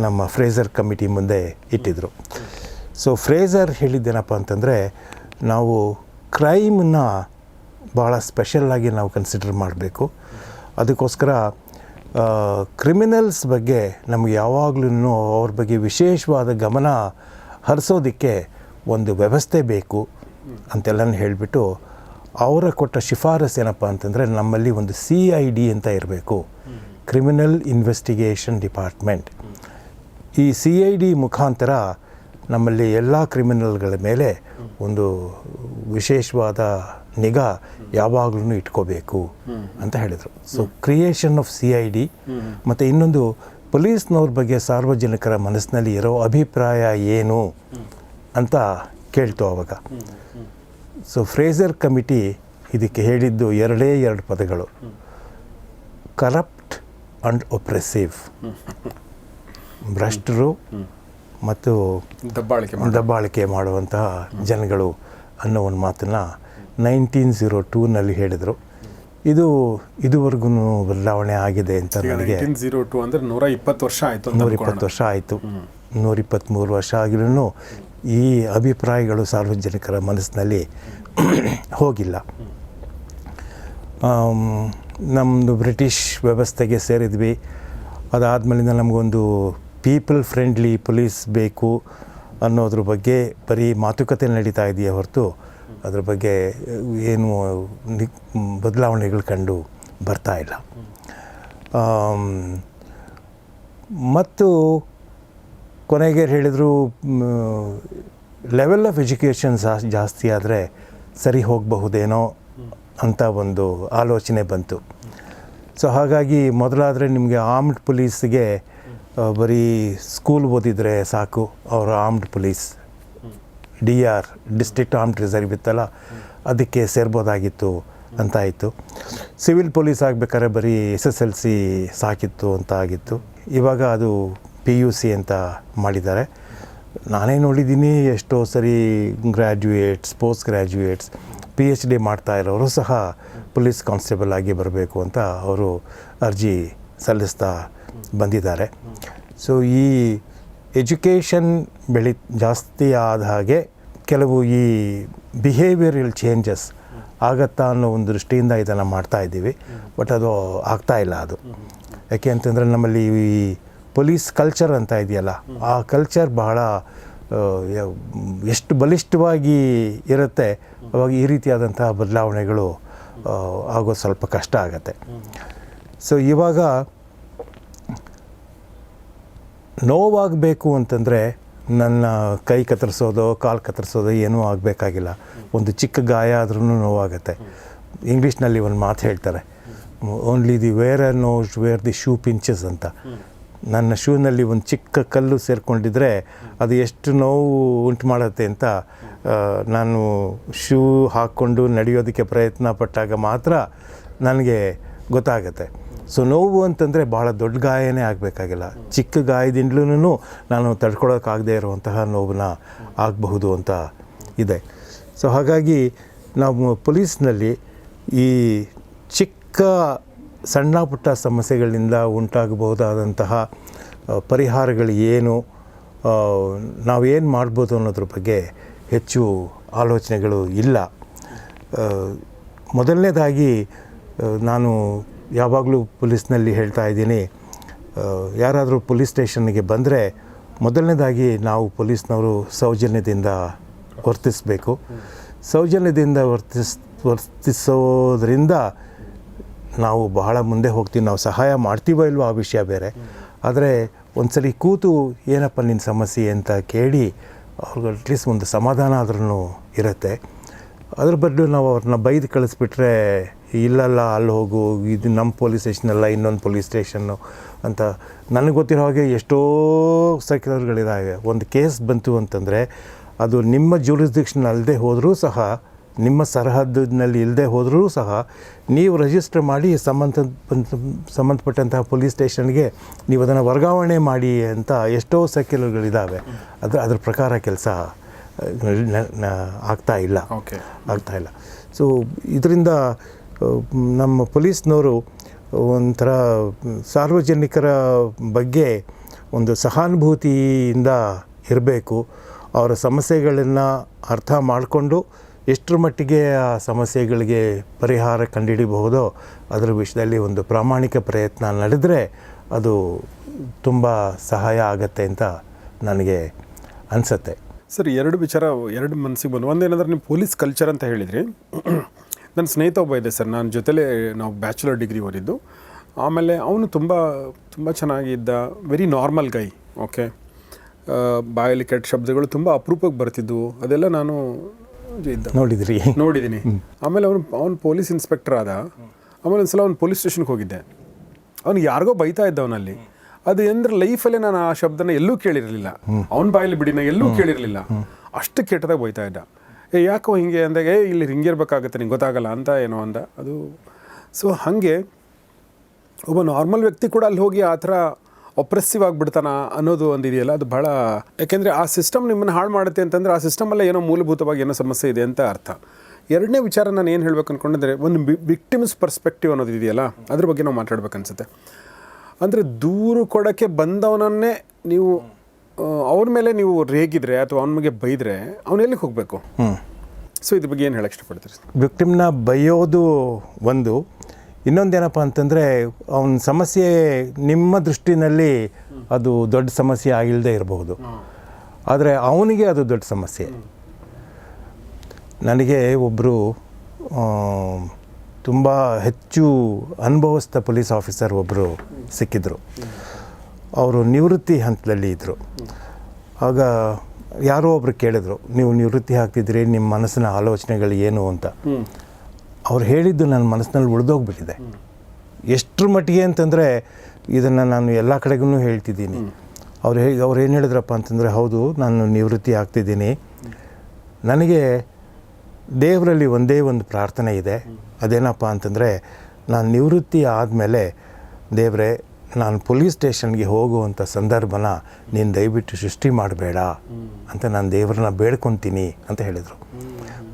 ನಮ್ಮ ಫ್ರೇಸರ್ ಕಮಿಟಿ ಮುಂದೆ ಇಟ್ಟಿದ್ದರು. ಸೊ ಫ್ರೇಸರ್ ಹೇಳಿದ್ದೇನಪ್ಪ ಅಂತಂದರೆ, ನಾವು ಕ್ರೈಮನ್ನ ಭಾಳ ಸ್ಪೆಷಲ್ಲಾಗಿ ನಾವು ಕನ್ಸಿಡರ್ ಮಾಡಬೇಕು. ಅದಕ್ಕೋಸ್ಕರ ಕ್ರಿಮಿನಲ್ಸ್ ಬಗ್ಗೆ ನಮಗೆ ಯಾವಾಗಲೂ ಅವ್ರ ಬಗ್ಗೆ ವಿಶೇಷವಾದ ಗಮನ ಹರಿಸೋದಕ್ಕೆ ಒಂದು ವ್ಯವಸ್ಥೆ ಬೇಕು ಅಂತೆಲ್ಲ ಹೇಳಿಬಿಟ್ಟು ಅವರ ಕೊಟ್ಟ ಶಿಫಾರಸು ಏನಪ್ಪ ಅಂತಂದರೆ, ನಮ್ಮಲ್ಲಿ ಒಂದು CID ಅಂತ ಇರಬೇಕು, ಕ್ರಿಮಿನಲ್ ಇನ್ವೆಸ್ಟಿಗೇಷನ್ ಡಿಪಾರ್ಟ್ಮೆಂಟ್. ಈ CID ಮುಖಾಂತರ ನಮ್ಮಲ್ಲಿ ಎಲ್ಲ ಕ್ರಿಮಿನಲ್ಗಳ ಮೇಲೆ ಒಂದು ವಿಶೇಷವಾದ ನಿಗಾ ಯಾವಾಗಲೂ ಇಟ್ಕೋಬೇಕು ಅಂತ ಹೇಳಿದರು. ಸೊ ಕ್ರಿಯೇಷನ್ ಆಫ್ CID ಮತ್ತು ಇನ್ನೊಂದು ಪೊಲೀಸ್ನವ್ರ ಬಗ್ಗೆ ಸಾರ್ವಜನಿಕರ ಮನಸ್ಸಿನಲ್ಲಿ ಇರೋ ಅಭಿಪ್ರಾಯ ಏನು ಅಂತ ಕೇಳ್ತು ಆವಾಗ. ಸೊ ಫ್ರೇಸರ್ ಕಮಿಟಿ ಇದಕ್ಕೆ ಹೇಳಿದ್ದು 2 ಪದಗಳು, ಕರಪ್ಟ್ ಆ್ಯಂಡ್ ಒಪ್ರೆಸಿವ್. ಭ್ರಷ್ಟರು ಮತ್ತು ದಬ್ಬಾಳಿಕೆ ಮಾಡುವಂತಹ ಜನಗಳು ಅನ್ನೋ ಒಂದು ಮಾತನ್ನು 1902ನಲ್ಲಿ ಹೇಳಿದರು. ಇದು ಇದುವರೆಗೂ ಬದಲಾವಣೆ ಆಗಿದೆ ಅಂತ ನನಗೆ 1902 ಅಂದರೆ 120 ವರ್ಷ ಆಯಿತು. 120 ವರ್ಷ ಆಯಿತು. 123 ವರ್ಷ ಆಗಿರೂ ಈ ಅಭಿಪ್ರಾಯಗಳು ಸಾರ್ವಜನಿಕರ ಮನಸ್ಸಿನಲ್ಲಿ ಹೋಗಿಲ್ಲ. ನಮ್ಮದು ಬ್ರಿಟಿಷ್ ವ್ಯವಸ್ಥೆಗೆ ಸೇರಿದ್ವಿ. ಅದಾದಮೇಲಿಂದ ನಮಗೊಂದು ಪೀಪಲ್ ಫ್ರೆಂಡ್ಲಿ ಪೊಲೀಸ್ ಬೇಕು ಅನ್ನೋದ್ರ ಬಗ್ಗೆ ಬರೀ ಮಾತುಕತೆ ನಡೀತಾ ಇದೆಯೇ ಹೊರತು ಅದ್ರ ಬಗ್ಗೆ ಏನು ಬದಲಾವಣೆಗಳು ಕಂಡು ಬರ್ತಾ ಇಲ್ಲ. ಮತ್ತು ಕೊನೆಗೆ ಹೇಳಿದರು, ಲೆವೆಲ್ ಆಫ್ ಎಜುಕೇಷನ್ ಜಾಸ್ತಿ ಆದರೆ ಸರಿ ಹೋಗಬಹುದೇನೋ ಅಂತ ಒಂದು ಆಲೋಚನೆ ಬಂತು. ಸೊ ಹಾಗಾಗಿ ಮೊದಲಾದರೆ ನಿಮಗೆ ಆರ್ಮ್ಡ್ ಪೊಲೀಸ್ಗೆ ಬರೀ ಸ್ಕೂಲ್ ಓದಿದರೆ ಸಾಕು, ಅವರು armed police DR district armed reserve ಇತ್ತಲ್ಲ, ಅದಕ್ಕೆ ಸೇರ್ಬೋದಾಗಿತ್ತು ಅಂತ ಆಯಿತು. ಸಿವಿಲ್ ಪೊಲೀಸ್ ಆಗಬೇಕಾದ್ರೆ ಬರೀ SSLC ಸಾಕಿತ್ತು ಅಂತ ಆಗಿತ್ತು. ಇವಾಗ ಅದು PUC ಅಂತ ಮಾಡಿದ್ದಾರೆ. ನಾನೇ ನೋಡಿದ್ದೀನಿ ಎಷ್ಟೋ ಸರಿ ಗ್ರ್ಯಾಜುಯೇಟ್ಸ್, ಪೋಸ್ಟ್ ಗ್ರ್ಯಾಜುಯೇಟ್ಸ್, PhD ಮಾಡ್ತಾ ಇರೋರು ಸಹ ಪೊಲೀಸ್ ಕಾನ್ಸ್ಟೇಬಲ್ ಆಗಿ ಬರಬೇಕು ಅಂತ ಅವರು ಅರ್ಜಿ ಸಲ್ಲಿಸ್ತಾ ಬಂದಿದ್ದಾರೆ. ಸೊ ಈ ಎಜುಕೇಷನ್ ಜಾಸ್ತಿ ಆದ ಹಾಗೆ ಕೆಲವು ಈ ಬಿಹೇವಿಯರಲ್ ಚೇಂಜಸ್ ಆಗತ್ತಾ ಅನ್ನೋ ಒಂದು ದೃಷ್ಟಿಯಿಂದ ಇದನ್ನು ಮಾಡ್ತಾ ಇದ್ದೀವಿ. ಬಟ್ ಅದು ಆಗ್ತಾ ಇಲ್ಲ. ಅದು ಯಾಕೆ ಅಂತಂದರೆ ನಮ್ಮಲ್ಲಿ ಈ ಪೊಲೀಸ್ ಕಲ್ಚರ್ ಅಂತ ಇದೆಯಲ್ಲ, ಆ ಕಲ್ಚರ್ ಬಹಳ ಎಷ್ಟು ಬಲಿಷ್ಠವಾಗಿ ಇರುತ್ತೆ, ಅವಾಗ ಈ ರೀತಿಯಾದಂತಹ ಬದಲಾವಣೆಗಳು ಆಗೋದು ಸ್ವಲ್ಪ ಕಷ್ಟ ಆಗತ್ತೆ. ಸೊ ಇವಾಗ ನೋವಾಗಬೇಕು ಅಂತಂದರೆ ನನ್ನ ಕೈ ಕತ್ತರಿಸೋದೋ ಕಾಲು ಕತ್ತರಿಸೋದೋ ಏನೂ ಆಗಬೇಕಾಗಿಲ್ಲ. ಒಂದು ಚಿಕ್ಕ ಗಾಯ ಆದ್ರೂ ನೋವಾಗುತ್ತೆ. ಇಂಗ್ಲೀಷ್ನಲ್ಲಿ ಒಂದು ಮಾತು ಹೇಳ್ತಾರೆ, only the wearer knows where the shoe pinches ಅಂತ. ನನ್ನ ಶೂನಲ್ಲಿ ಒಂದು ಚಿಕ್ಕ ಕಲ್ಲು ಸೇರಿಕೊಂಡಿದ್ರೆ ಅದು ಎಷ್ಟು ನೋವು ಉಂಟು ಮಾಡುತ್ತೆ ಅಂತ ನಾನು ಶೂ ಹಾಕ್ಕೊಂಡು ನಡೆಯೋದಕ್ಕೆ ಪ್ರಯತ್ನ ಪಟ್ಟಾಗ ಮಾತ್ರ ನನಗೆ ಗೊತ್ತಾಗುತ್ತೆ. ಸೊ ನೋವು ಅಂತಂದರೆ ಭಾಳ ದೊಡ್ಡ ಗಾಯನೇ ಆಗಬೇಕಾಗಿಲ್ಲ, ಚಿಕ್ಕ ಗಾಯದಿಂದಲೂ ನಾನು ತಡ್ಕೊಳೋಕ್ಕಾಗದೇ ಇರುವಂತಹ ನೋವನ್ನ ಆಗಬಹುದು ಅಂತ ಇದೆ. ಸೊ ಹಾಗಾಗಿ ನಾವು ಪೊಲೀಸ್ನಲ್ಲಿ ಈ ಚಿಕ್ಕ ಸಣ್ಣ ಪುಟ್ಟ ಸಮಸ್ಯೆಗಳಿಂದ ಉಂಟಾಗಬಹುದಾದಂತಹ ಪರಿಹಾರಗಳು ಏನು, ನಾವೇನು ಮಾಡ್ಬೋದು ಅನ್ನೋದ್ರ ಬಗ್ಗೆ ಹೆಚ್ಚು ಆಲೋಚನೆಗಳು ಇಲ್ಲ. ಮೊದಲನೇದಾಗಿ ನಾನು ಯಾವಾಗಲೂ ಪೊಲೀಸ್ನಲ್ಲಿ ಹೇಳ್ತಾ ಇದ್ದೀನಿ, ಯಾರಾದರೂ ಪೊಲೀಸ್ ಸ್ಟೇಷನ್ಗೆ ಬಂದರೆ ಮೊದಲನೇದಾಗಿ ನಾವು ಪೊಲೀಸ್ನವರು ಸೌಜನ್ಯದಿಂದ ವರ್ತಿಸಬೇಕು. ಸೌಜನ್ಯದಿಂದ ವರ್ತಿಸೋದ್ರಿಂದ ನಾವು ಬಹಳ ಮುಂದೆ ಹೋಗ್ತೀವಿ. ನಾವು ಸಹಾಯ ಮಾಡ್ತೀವೋ ಇಲ್ವೋ ಆ ವಿಷಯ ಬೇರೆ. ಆದರೆ ಒಂದ್ಸಲಿ ಕೂತು ಏನಪ್ಪ ನಿನ್ನ ಸಮಸ್ಯೆ ಅಂತ ಕೇಳಿ ಅವ್ರಿಗೆ ಅಟ್ಲೀಸ್ಟ್ ಒಂದು ಸಮಾಧಾನ ಆದ್ರೂ ಇರುತ್ತೆ. ಅದ್ರ ಬದಲು ನಾವು ಅವ್ರನ್ನ ಬೈದು ಕಳಿಸ್ಬಿಟ್ರೆ, ಇಲ್ಲಲ್ಲ ಅಲ್ಲಿ ಹೋಗು, ಇದು ನಮ್ಮ ಪೊಲೀಸ್ ಸ್ಟೇಷನಲ್ಲ ಇನ್ನೊಂದು ಪೊಲೀಸ್ ಸ್ಟೇಷನ್ನು ಅಂತ. ನನಗೆ ಗೊತ್ತಿರೋ ಹಾಗೆ ಎಷ್ಟೋ ಸರ್ಕ್ಯುಲರ್ಗಳಿದ್ದಾವೆ. ಒಂದು ಕೇಸ್ ಬಂತು ಅಂತಂದರೆ ಅದು ನಿಮ್ಮ ಜ್ಯೂರಿಸ್ಡಿಕ್ಷನ್ ಅಲ್ಲದೆ ಹೋದರೂ ಸಹ, ನಿಮ್ಮ ಸರಹದ್ದಿನಲ್ಲಿ ಇಲ್ಲದೆ ಹೋದರೂ ಸಹ ನೀವು ರಿಜಿಸ್ಟರ್ ಮಾಡಿ ಸಂಬಂಧಪಟ್ಟಂತಹ ಪೊಲೀಸ್ ಸ್ಟೇಷನ್ಗೆ ನೀವು ಅದನ್ನು ವರ್ಗಾವಣೆ ಮಾಡಿ ಅಂತ ಎಷ್ಟೋ ಸರ್ಕ್ಯುಲರ್ಗಳಿದ್ದಾವೆ. ಅದ್ರ ಪ್ರಕಾರ ಕೆಲಸ ಆಗ್ತಾಯಿಲ್ಲ. ಸೊ ಇದರಿಂದ ನಮ್ಮ ಪೊಲೀಸ್ನವರು ಒಂಥರ ಸಾರ್ವಜನಿಕರ ಬಗ್ಗೆ ಒಂದು ಸಹಾನುಭೂತಿಯಿಂದ ಇರಬೇಕು. ಅವರ ಸಮಸ್ಯೆಗಳನ್ನು ಅರ್ಥ ಮಾಡಿಕೊಂಡು ಎಷ್ಟರ ಮಟ್ಟಿಗೆ ಆ ಸಮಸ್ಯೆಗಳಿಗೆ ಪರಿಹಾರ ಕಂಡುಹಿಡಿಬಹುದೋ ಅದರ ವಿಷಯದಲ್ಲಿ ಒಂದು ಪ್ರಾಮಾಣಿಕ ಪ್ರಯತ್ನ ನಡೆದರೆ ಅದು ತುಂಬ ಸಹಾಯ ಆಗತ್ತೆ ಅಂತ ನನಗೆ ಅನಿಸುತ್ತೆ. ಸರ್, ಎರಡು ವಿಚಾರ ಮನಸ್ಸಿಗೆ ಬಂದು. ಒಂದೇನಂದ್ರೆ ನೀವು ಪೊಲೀಸ್ ಕಲ್ಚರ್ ಅಂತ ಹೇಳಿದ್ರಿ. ನನ್ನ ಸ್ನೇಹಿತ ಒಬ್ಬ ಇದೆ ಸರ್, ನಾನು ಜೊತೆಲೇ ನಾವು ಬ್ಯಾಚುಲರ್ ಡಿಗ್ರಿ ಓದಿದ್ದು. ಆಮೇಲೆ ಅವನು ತುಂಬ ತುಂಬ ಚೆನ್ನಾಗಿದ್ದ, ವೆರಿ ನಾರ್ಮಲ್ ಗೈ. ಓಕೆ, ಬಾಯಲ್ಲಿ ಕೆಟ್ಟ ಶಬ್ದಗಳು ತುಂಬ ಅಪರೂಪಕ್ಕೆ ಬರ್ತಿದ್ವು. ಅದೆಲ್ಲ ನಾನು ನೋಡಿದ್ದೀನಿ. ಆಮೇಲೆ ಅವನು ಪೊಲೀಸ್ ಇನ್ಸ್ಪೆಕ್ಟರ್ ಆದ. ಆಮೇಲೆ ಒಂದು ಸಲ ಅವ್ನು ಪೊಲೀಸ್ ಸ್ಟೇಷನ್ಗೆ ಹೋಗಿದ್ದೆ. ಅವ್ನು ಯಾರಿಗೋ ಬೈತಾ ಇದ್ದ ಅವನಲ್ಲಿ. ಅದು ಅಂದರೆ ಲೈಫಲ್ಲೇ ನಾನು ಆ ಶಬ್ದನ ಎಲ್ಲೂ ಕೇಳಿರಲಿಲ್ಲ. ಅವನ ಬಾಯಲ್ಲಿ ಬಿಡಿ ನಾನು ಎಲ್ಲೂ ಕೇಳಿರಲಿಲ್ಲ. ಅಷ್ಟು ಕೆಟ್ಟದಾಗ ಬೈತಾ ಇದ್ದ. ಯಾಕೋ ಹಿಂಗೆ ಅಂದಾಗ, ಇಲ್ಲಿ ಹಿಂಗೆ ಇರಬೇಕಾಗತ್ತೆ, ನಿಂಗೆ ಗೊತ್ತಾಗಲ್ಲ ಅಂತ ಏನೋ ಅಂದ. ಅದು ಸೊ ಹಾಗೆ ಒಬ್ಬ ನಾರ್ಮಲ್ ವ್ಯಕ್ತಿ ಕೂಡ ಅಲ್ಲಿ ಹೋಗಿ ಆ ಥರ ಒಪ್ರೆಸಿವ್ ಆಗಿಬಿಡ್ತಾನ ಅನ್ನೋದು ಒಂದು ಇದೆಯಲ್ಲ, ಅದು ಭಾಳ. ಯಾಕೆಂದರೆ ಆ ಸಿಸ್ಟಮ್ ನಿಮ್ಮನ್ನು ಹಾಳು ಮಾಡುತ್ತೆ ಅಂತಂದರೆ ಆ ಸಿಸ್ಟಮಲ್ಲೇ ಏನೋ ಮೂಲಭೂತವಾಗಿ ಏನೋ ಸಮಸ್ಯೆ ಇದೆ ಅಂತ ಅರ್ಥ. ಎರಡನೇ ವಿಚಾರ ನಾನು ಏನು ಹೇಳಬೇಕು ಅಂದ್ಕೊಂಡ್ರೆ, ಒಂದು ವಿಕ್ಟಿಮ್ಸ್ ಪರ್ಸ್ಪೆಕ್ಟಿವ್ ಅನ್ನೋದು ಇದೆಯಲ್ಲ, ಅದ್ರ ಬಗ್ಗೆ ನಾವು ಮಾತಾಡ್ಬೇಕು ಅನ್ಸುತ್ತೆ. ಅಂದರೆ ದೂರು ಕೊಡೋಕ್ಕೆ ಬಂದವನನ್ನೇ ನೀವು ಅವ್ರ ಮೇಲೆ ನೀವು ರೇಗಿದ್ರೆ ಅಥವಾ ಅವನ ಬಗ್ಗೆ ಬೈದರೆ ಅವನು ಎಲ್ಲಿಗೆ ಹೋಗಬೇಕು? ಸೊ ಇದ್ರ ಬಗ್ಗೆ ಏನು ಹೇಳಕ್ಕೆ ಇಷ್ಟಪಡ್ತೀರಿ? ವಿಕ್ಟಿಮ್ನ ಬೈಯೋದು ಒಂದು. ಇನ್ನೊಂದೇನಪ್ಪ ಅಂತಂದರೆ, ಅವನ ಸಮಸ್ಯೆ ನಿಮ್ಮ ದೃಷ್ಟಿನಲ್ಲಿ ಅದು ದೊಡ್ಡ ಸಮಸ್ಯೆ ಆಗಿಲ್ಲದೆ ಇರಬಹುದು, ಆದರೆ ಅವನಿಗೆ ಅದು ದೊಡ್ಡ ಸಮಸ್ಯೆ. ನನಗೆ ಒಬ್ಬರು ತುಂಬ ಹೆಚ್ಚು ಅನುಭವಸ್ಥ ಪೊಲೀಸ್ ಆಫೀಸರ್ ಒಬ್ಬರು ಸಿಕ್ಕಿದ್ರು. ಅವರು ನಿವೃತ್ತಿ ಹಂತದಲ್ಲಿ ಇದ್ದರು. ಆಗ ಯಾರೋ ಒಬ್ರು ಕೇಳಿದ್ರು, ನೀವು ನಿವೃತ್ತಿ ಆಗ್ತಿದ್ರಿ, ನಿಮ್ಮ ಮನಸ್ಸಿನ ಆಲೋಚನೆಗಳು ಏನು ಅಂತ. ಅವ್ರು ಹೇಳಿದ್ದು ನನ್ನ ಮನಸ್ಸಿನಲ್ಲಿ ಉಳಿದೋಗ್ಬಿಟ್ಟಿದೆ. ಎಷ್ಟರ ಮಟ್ಟಿಗೆ ಅಂತಂದರೆ ಇದನ್ನು ನಾನು ಎಲ್ಲ ಕಡೆಗೂ ಹೇಳ್ತಿದ್ದೀನಿ. ಅವ್ರು ಏನು ಹೇಳಿದ್ರಪ್ಪ ಅಂತಂದರೆ, ಹೌದು ನಾನು ನಿವೃತ್ತಿ ಆಗ್ತಿದ್ದೀನಿ, ನನಗೆ ದೇವರಲ್ಲಿ ಒಂದೇ ಒಂದು ಪ್ರಾರ್ಥನೆ ಇದೆ. ಅದೇನಪ್ಪ ಅಂತಂದರೆ, ನಾನು ನಿವೃತ್ತಿ ಆದಮೇಲೆ ದೇವರೇ, ನಾನು ಪೊಲೀಸ್ ಸ್ಟೇಷನ್ಗೆ ಹೋಗುವಂಥ ಸಂದರ್ಭನ ನೀನು ದಯವಿಟ್ಟು ಸೃಷ್ಟಿ ಮಾಡಬೇಡ ಅಂತ ನಾನು ದೇವರನ್ನ ಬೇಡ್ಕೊತೀನಿ ಅಂತ ಹೇಳಿದರು.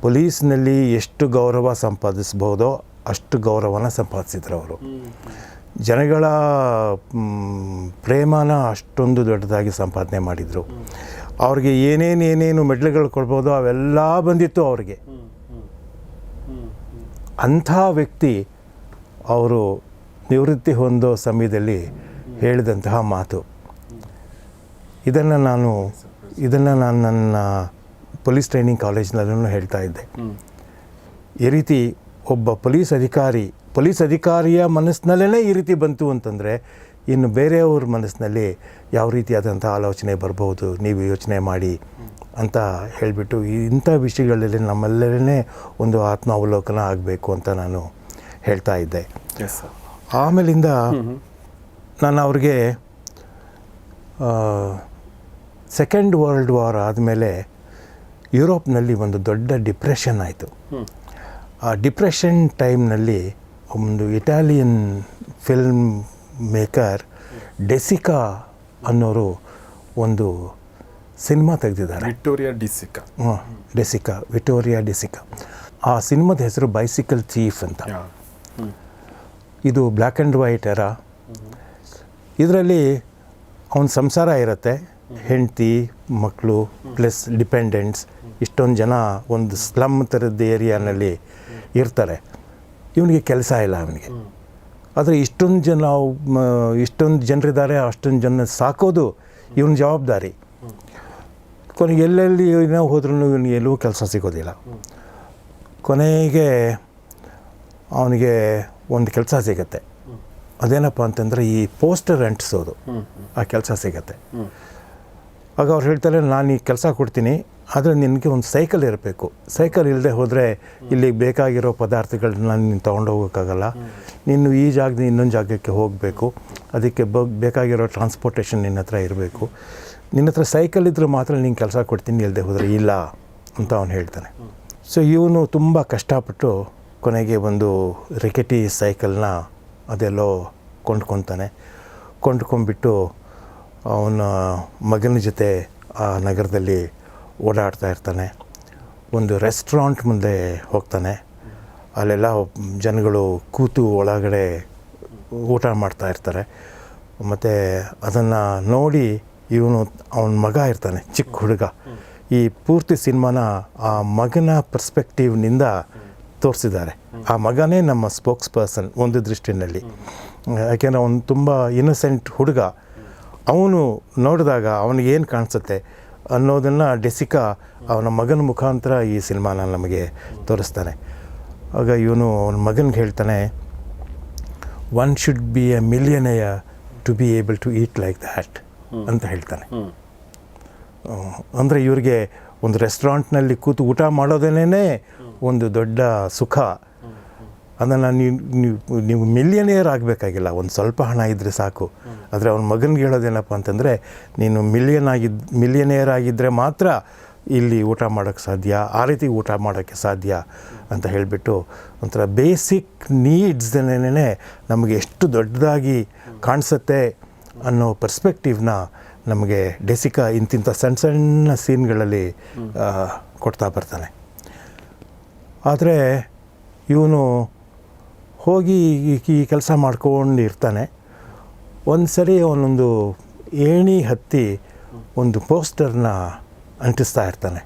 ಪೊಲೀಸ್ನಲ್ಲಿ ಎಷ್ಟು ಗೌರವ ಸಂಪಾದಿಸ್ಬೋದೋ ಅಷ್ಟು ಗೌರವನ ಸಂಪಾದಿಸಿದ್ರು ಅವರು. ಜನಗಳ ಪ್ರೇಮನ ಅಷ್ಟೊಂದು ದೊಡ್ಡದಾಗಿ ಸಂಪಾದನೆ ಮಾಡಿದರು. ಅವ್ರಿಗೆ ಏನೇನು ಮೆಡ್ಲ್ಗಳು ಕೊಡ್ಬೋದೋ ಅವೆಲ್ಲ ಬಂದಿತ್ತು ಅವ್ರಿಗೆ. ಅಂಥ ವ್ಯಕ್ತಿ ಅವರು ನಿವೃತ್ತಿ ಹೊಂದೋ ಸಮಯದಲ್ಲಿ ಹೇಳಿದಂತಹ ಮಾತು. ಇದನ್ನು ನಾನು ನನ್ನ ಪೊಲೀಸ್ ಟ್ರೈನಿಂಗ್ ಕಾಲೇಜ್ನಲ್ಲೂ ಹೇಳ್ತಾ ಇದ್ದೆ. ಈ ರೀತಿ ಒಬ್ಬ ಪೊಲೀಸ್ ಅಧಿಕಾರಿಯ ಮನಸ್ಸಿನಲ್ಲೇ ಈ ರೀತಿ ಬಂತು ಅಂತಂದರೆ, ಇನ್ನು ಬೇರೆಯವ್ರ ಮನಸ್ಸಿನಲ್ಲಿ ಯಾವ ರೀತಿಯಾದಂಥ ಆಲೋಚನೆ ಬರ್ಬೋದು, ನೀವು ಯೋಚನೆ ಮಾಡಿ ಅಂತ ಹೇಳಿಬಿಟ್ಟು, ಇಂಥ ವಿಷಯಗಳಲ್ಲಿ ನಮ್ಮೆಲ್ಲರೇ ಒಂದು ಆತ್ಮಾವಲೋಕನ ಆಗಬೇಕು ಅಂತ ನಾನು ಹೇಳ್ತಾ ಇದ್ದೆ. ಆಮೇಲಿಂದ ನಾನು ಅವ್ರಿಗೆ ಸೆಕೆಂಡ್ ವರ್ಲ್ಡ್ ವಾರ್ ಆದಮೇಲೆ ಯುರೋಪ್ನಲ್ಲಿ ಒಂದು ದೊಡ್ಡ ಡಿಪ್ರೆಷನ್ ಆಯಿತು. ಆ ಡಿಪ್ರೆಷನ್ ಟೈಮ್ನಲ್ಲಿ ಒಂದು ಇಟಾಲಿಯನ್ ಫಿಲ್ಮ್ ಮೇಕರ್ ಡೆಸಿಕಾ ಅನ್ನೋರು ಒಂದು ಸಿನಿಮಾ ತೆಗೆದಿದ್ದಾರೆ, ವಿಕ್ಟೋರಿಯಾ ಡೆಸಿಕಾ. ಆ ಸಿನಿಮಾದ ಹೆಸರು ಬೈಸಿಕಲ್ ಥೀಫ್ ಅಂತ. ಇದು ಬ್ಲ್ಯಾಕ್ ಆ್ಯಂಡ್ ವೈಟ್ ಎರ. ಇದರಲ್ಲಿ ಅವನ ಸಂಸಾರ ಇರುತ್ತೆ, ಹೆಂಡತಿ ಮಕ್ಕಳು ಪ್ಲಸ್ ಡಿಪೆಂಡೆಂಟ್ಸ್, ಇಷ್ಟೊಂದು ಜನ ಒಂದು ಸ್ಲಮ್ ಥರದ ಏರಿಯಾನಲ್ಲಿ ಇರ್ತಾರೆ. ಇವನಿಗೆ ಕೆಲಸ ಇಲ್ಲ. ಅವನಿಗೆ ಆದರೆ ಇಷ್ಟೊಂದು ಜನರಿದ್ದಾರೆ, ಅಷ್ಟೊಂದು ಜನ ಸಾಕೋದು ಇವನ ಜವಾಬ್ದಾರಿ. ಕೊನೆಗೆ ಎಲ್ಲೆಲ್ಲಿ ನಾವು ಹೋದ್ರೂ ಇವನಿಗೆ ಎಲ್ಲೂ ಕೆಲಸ ಸಿಗೋದಿಲ್ಲ. ಕೊನೆಗೆ ಅವನಿಗೆ ಒಂದು ಕೆಲಸ ಸಿಗತ್ತೆ. ಅದೇನಪ್ಪ ಅಂತಂದರೆ ಈ ಪೋಸ್ಟರ್ ಅಂಟಿಸೋದು, ಆ ಕೆಲಸ ಸಿಗತ್ತೆ. ಆಗ ಅವ್ರು ಹೇಳ್ತಾರೆ, ನಾನು ಈ ಕೆಲಸ ಕೊಡ್ತೀನಿ, ಆದರೆ ನಿನಗೆ ಒಂದು ಸೈಕಲ್ ಇರಬೇಕು. ಸೈಕಲ್ ಇಲ್ಲದೆ ಹೋದರೆ ಇಲ್ಲಿಗೆ ಬೇಕಾಗಿರೋ ಪದಾರ್ಥಗಳನ್ನ ನೀನು ತೊಗೊಂಡೋಗೋಕ್ಕಾಗಲ್ಲ. ನೀನು ಈ ಜಾಗದಿಂದ ಇನ್ನೊಂದು ಜಾಗಕ್ಕೆ ಹೋಗಬೇಕು, ಅದಕ್ಕೆ ಬೇಕಾಗಿರೋ ಟ್ರಾನ್ಸ್ಪೋರ್ಟೇಷನ್ ನಿನ್ನ ಹತ್ರ ಇರಬೇಕು. ನಿನ್ನ ಹತ್ರ ಸೈಕಲ್ ಇದ್ದರೆ ಮಾತ್ರ ನೀನು ಕೆಲಸ ಕೊಡ್ತೀನಿ, ಇಲ್ಲದೆ ಹೋದರೆ ಇಲ್ಲ ಅಂತ ಅವನು ಹೇಳ್ತಾನೆ. ಸೊ ಇವನು ತುಂಬ ಕಷ್ಟಪಟ್ಟು ಕೊನೆಗೆ ಒಂದು ರಿಕೆಟಿ ಸೈಕಲ್ನ ಅದೆಲ್ಲೋ ಕೊಂಡ್ಕೊಂಡ್ಬಿಟ್ಟು ಅವನ ಮಗನ ಜೊತೆ ಆ ನಗರದಲ್ಲಿ ಓಡಾಡ್ತಾ ಇರ್ತಾನೆ. ಒಂದು ರೆಸ್ಟೋರೆಂಟ್ ಮುಂದೆ ಹೋಗ್ತಾನೆ. ಅಲ್ಲೆಲ್ಲ ಜನಗಳು ಕೂತು ಒಳಗಡೆ ಊಟ ಮಾಡ್ತಾ ಇರ್ತಾರೆ. ಮತ್ತು ಅದನ್ನು ನೋಡಿ ಅವನ ಮಗ ಇರ್ತಾನೆ, ಚಿಕ್ಕ ಹುಡುಗ. ಈ ಪೂರ್ತಿ ಸಿನಿಮಾನ ಆ ಮಗನ ಪರ್ಸ್ಪೆಕ್ಟಿವ್ನಿಂದ ತೋರಿಸಿದ್ದಾರೆ. ಆ ಮಗನೇ ನಮ್ಮ ಸ್ಪೋಕ್ಸ್ ಪರ್ಸನ್ ಒಂದು ದೃಷ್ಟಿನಲ್ಲಿ. ಯಾಕೆಂದರೆ ಅವನು ತುಂಬ ಇನ್ನಸೆಂಟ್ ಹುಡುಗ. ಅವನು ನೋಡಿದಾಗ ಅವನಿಗೇನು ಕಾಣಿಸುತ್ತೆ ಅನ್ನೋದನ್ನು ಡೆಸಿಕಾ ಅವನ ಮಗನ ಮುಖಾಂತರ ಈ ಸಿನಿಮಾನ ನಮಗೆ ತೋರಿಸ್ತಾನೆ. ಆಗ ಅವನ ಮಗನಿಗೆ ಹೇಳ್ತಾನೆ, one should be a millionaire to be able to eat like that ಅಂತ ಹೇಳ್ತಾನೆ. ಅಂದರೆ ಇವ್ರಿಗೆ ಒಂದು ರೆಸ್ಟೋರೆಂಟ್ನಲ್ಲಿ ಕೂತು ಊಟ ಮಾಡೋದೇನೇ ಒಂದು ದೊಡ್ಡ ಸುಖ. ಅದನ್ನು ನೀವು ಮಿಲಿಯನೇರ್ ಆಗಬೇಕಾಗಿಲ್ಲ, ಒಂದು ಸ್ವಲ್ಪ ಹಣ ಇದ್ದರೆ ಸಾಕು. ಆದರೆ ಅವನ ಮಗನಿಗೆ ಹೇಳೋದೇನಪ್ಪ ಅಂತಂದರೆ, ನೀನು ಮಿಲಿಯನೇರ್ ಆಗಿದ್ದರೆ ಮಾತ್ರ ಇಲ್ಲಿ ಊಟ ಮಾಡೋಕ್ಕೆ ಸಾಧ್ಯ, ಆ ರೀತಿ ಊಟ ಮಾಡೋಕ್ಕೆ ಸಾಧ್ಯ ಅಂತ ಹೇಳಿಬಿಟ್ಟು ಒಂಥರ ಬೇಸಿಕ್ ನೀಡ್ಸ್ನೇ ನಮಗೆ ಎಷ್ಟು ದೊಡ್ಡದಾಗಿ ಕಾಣಿಸುತ್ತೆ ಅನ್ನೋ ಪರ್ಸ್ಪೆಕ್ಟಿವ್ನ ನಮಗೆ ಡೆಸಿಕಾ ಇಂತಿಂಥ ಸಣ್ಣ ಸಣ್ಣ ಸೀನ್ಗಳಲ್ಲಿ ಕೊಡ್ತಾ ಬರ್ತಾನೆ. ಆದರೆ ಇವನು ಹೋಗಿ ಈ ಕೆಲಸ ಮಾಡ್ಕೊಂಡು ಇರ್ತಾನೆ. ಒಂದು ಸರಿ ಅವನೊಂದು ಏಣಿ ಹತ್ತಿ ಒಂದು ಪೋಸ್ಟರ್ನ ಅಂಟಿಸ್ತಾ ಇರ್ತಾನೆ.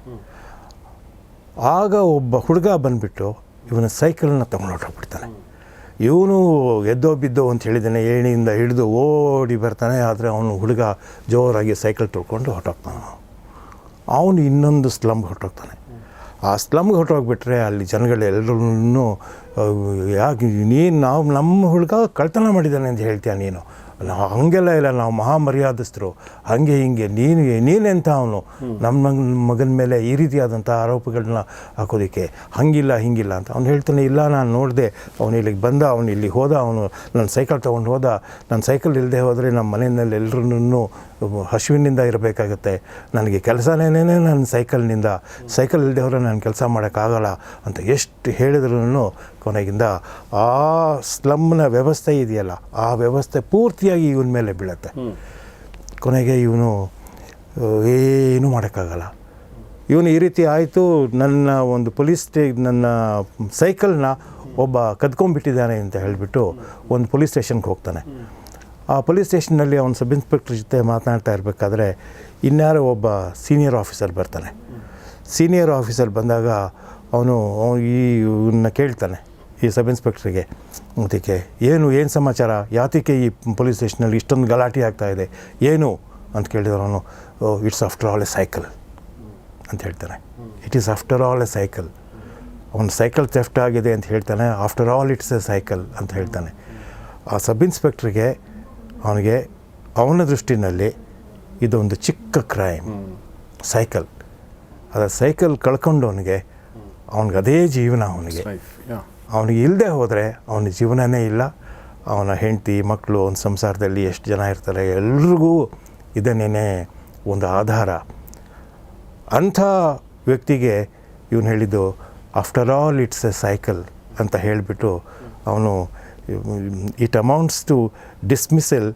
ಆಗ ಒಬ್ಬ ಹುಡುಗ ಬಂದುಬಿಟ್ಟು ಇವನ ಸೈಕಲ್ನ ತೊಗೊಂಡು ಹೊರಟೋಗ್ಬಿಡ್ತಾನೆ. ಇವನು ಎದ್ದೋ ಬಿದ್ದೋ ಅಂತ ಹೇಳಿದ್ದಾನೆ, ಏಣಿಯಿಂದ ಹಿಡಿದು ಓಡಿ ಬರ್ತಾನೆ. ಆದರೆ ಅವನು ಹುಡುಗ ಜೋರಾಗಿ ಸೈಕಲ್ ತೊಳ್ಕೊಂಡು ಹೊರಟೋಗ್ತಾನೆ. ಅವನು ಇನ್ನೊಂದು ಸ್ಲಮ್ಗೆ ಹೊರಟೋಗ್ತಾನೆ. ಆ ಸ್ಲಮ್ಗೆ ಹೊರಟೋಗ್ಬಿಟ್ರೆ ಅಲ್ಲಿ ಜನಗಳೆಲ್ಲರೂ ಯಾಕೆ ನಮ್ಮ ಹುಡುಗ ಕಳ್ತನ ಮಾಡಿದ್ದಾನೆ ಅಂತ ಹೇಳ್ತೀಯ ನೀನು? ಹಾಗೆಲ್ಲ ಇಲ್ಲ, ನಾವು ಮಹಾಮರ್ಯಾದಸ್ಥರು, ಹಾಗೆ ಹಿಂಗೆ ನೀನೆಂತ ಅವನು ನಮ್ಮ ಮಗನ ಮೇಲೆ ಈ ರೀತಿಯಾದಂಥ ಆರೋಪಗಳನ್ನ ಹಾಕೋದಕ್ಕೆ? ಹಂಗಿಲ್ಲ ಹಿಂಗಿಲ್ಲ ಅಂತ ಅವ್ನು ಹೇಳ್ತಾನೆ. ಇಲ್ಲ, ನಾನು ನೋಡಿದೆ, ಅವನು ಇಲ್ಲಿಗೆ ಬಂದ, ಅವನು ಇಲ್ಲಿ ಹೋದ, ಅವನು ನನ್ನ ಸೈಕಲ್ ತೊಗೊಂಡು ಹೋದ. ನನ್ನ ಸೈಕಲ್ ಇಲ್ಲದೆ ಹೋದರೆ ನಮ್ಮ ಮನೆಯಲ್ಲಿ ಎಲ್ಲರೂ ಹಸುವಿನಿಂದ ಇರಬೇಕಾಗತ್ತೆ. ನನಗೆ ಕೆಲಸನೇ ನನ್ನ ಸೈಕಲ್ ಇಲ್ಲದೆ ಹೋದರೆ ನಾನು ಕೆಲಸ ಮಾಡೋಕ್ಕಾಗಲ್ಲ ಅಂತ ಎಷ್ಟು ಹೇಳಿದ್ರೂ ಕೊನೆಗಿಂದ ಆ ಸ್ಲಮ್ನ ವ್ಯವಸ್ಥೆ ಇದೆಯಲ್ಲ, ಆ ವ್ಯವಸ್ಥೆ ಪೂರ್ತಿಯಾಗಿ ಇವನ ಮೇಲೆ ಬೀಳುತ್ತೆ. ಕೊನೆಗೆ ಇವನು ಏನೂ ಮಾಡೋಕ್ಕಾಗಲ್ಲ. ಇವನು ಈ ರೀತಿ ಆಯಿತು, ನನ್ನ ಒಂದು ನನ್ನ ಸೈಕಲ್ನ ಒಬ್ಬ ಕದ್ಕೊಂಡ್ಬಿಟ್ಟಿದ್ದಾನೆ ಅಂತ ಹೇಳಿಬಿಟ್ಟು ಒಂದು ಪೊಲೀಸ್ ಸ್ಟೇಷನ್ಗೆ ಹೋಗ್ತಾನೆ. ಆ ಪೊಲೀಸ್ ಸ್ಟೇಷನ್ನಲ್ಲಿ ಅವನು ಸಬ್ ಇನ್ಸ್ಪೆಕ್ಟರ್ ಜೊತೆ ಮಾತನಾಡ್ತಾ ಇರಬೇಕಾದ್ರೆ ಇನ್ಯಾರೋ ಒಬ್ಬ ಸೀನಿಯರ್ ಆಫೀಸರ್ ಬರ್ತಾನೆ. ಸೀನಿಯರ್ ಆಫೀಸರ್ ಬಂದಾಗ ಅವನು ಇವನ್ನ ಕೇಳ್ತಾನೆ, ಈ ಸಬ್ ಇನ್ಸ್ಪೆಕ್ಟ್ರಿಗೆ, ಅದಕ್ಕೆ ಏನು ಸಮಾಚಾರ, ಯಾತಕ್ಕೆ ಈ ಪೊಲೀಸ್ ಸ್ಟೇಷನಲ್ಲಿ ಇಷ್ಟೊಂದು ಗಲಾಟೆ ಆಗ್ತಾಯಿದೆ, ಏನು ಅಂತ ಕೇಳಿದ್ರು. ಅವನು it's after all a cycle ಅಂತ ಹೇಳ್ತಾನೆ. It is after all a cycle. ಅವನು ಸೈಕಲ್ ಥೆಫ್ಟ್ ಆಗಿದೆ ಅಂತ ಹೇಳ್ತಾನೆ. After all it's a cycle ಅಂತ ಹೇಳ್ತಾನೆ. ಆ ಸಬ್ ಇನ್ಸ್ಪೆಕ್ಟ್ರಿಗೆ ಅವನ ದೃಷ್ಟಿನಲ್ಲಿ ಇದೊಂದು ಚಿಕ್ಕ ಕ್ರೈಮ್, ಸೈಕಲ್. ಅದರ ಸೈಕಲ್ ಕಳ್ಕೊಂಡವನಿಗೆ ಅವನಿಗೆ ಅದೇ ಜೀವನ. ಅವನಿಗೆ ಇಲ್ಲದೆ ಹೋದರೆ ಅವನ ಜೀವನನೇ ಇಲ್ಲ. ಅವನ ಹೆಂಡತಿ ಮಕ್ಕಳು, ಅವನ ಸಂಸಾರದಲ್ಲಿ ಎಷ್ಟು ಜನ ಇರ್ತಾರೆ, ಎಲ್ರಿಗೂ ಇದನ್ನೇ ಒಂದು ಆಧಾರ. ಅಂಥ ವ್ಯಕ್ತಿಗೆ ಇವನು ಹೇಳಿದ್ದು after all it's a cycle ಅಂತ ಹೇಳಿಬಿಟ್ಟು ಅವನು it amounts to dismissal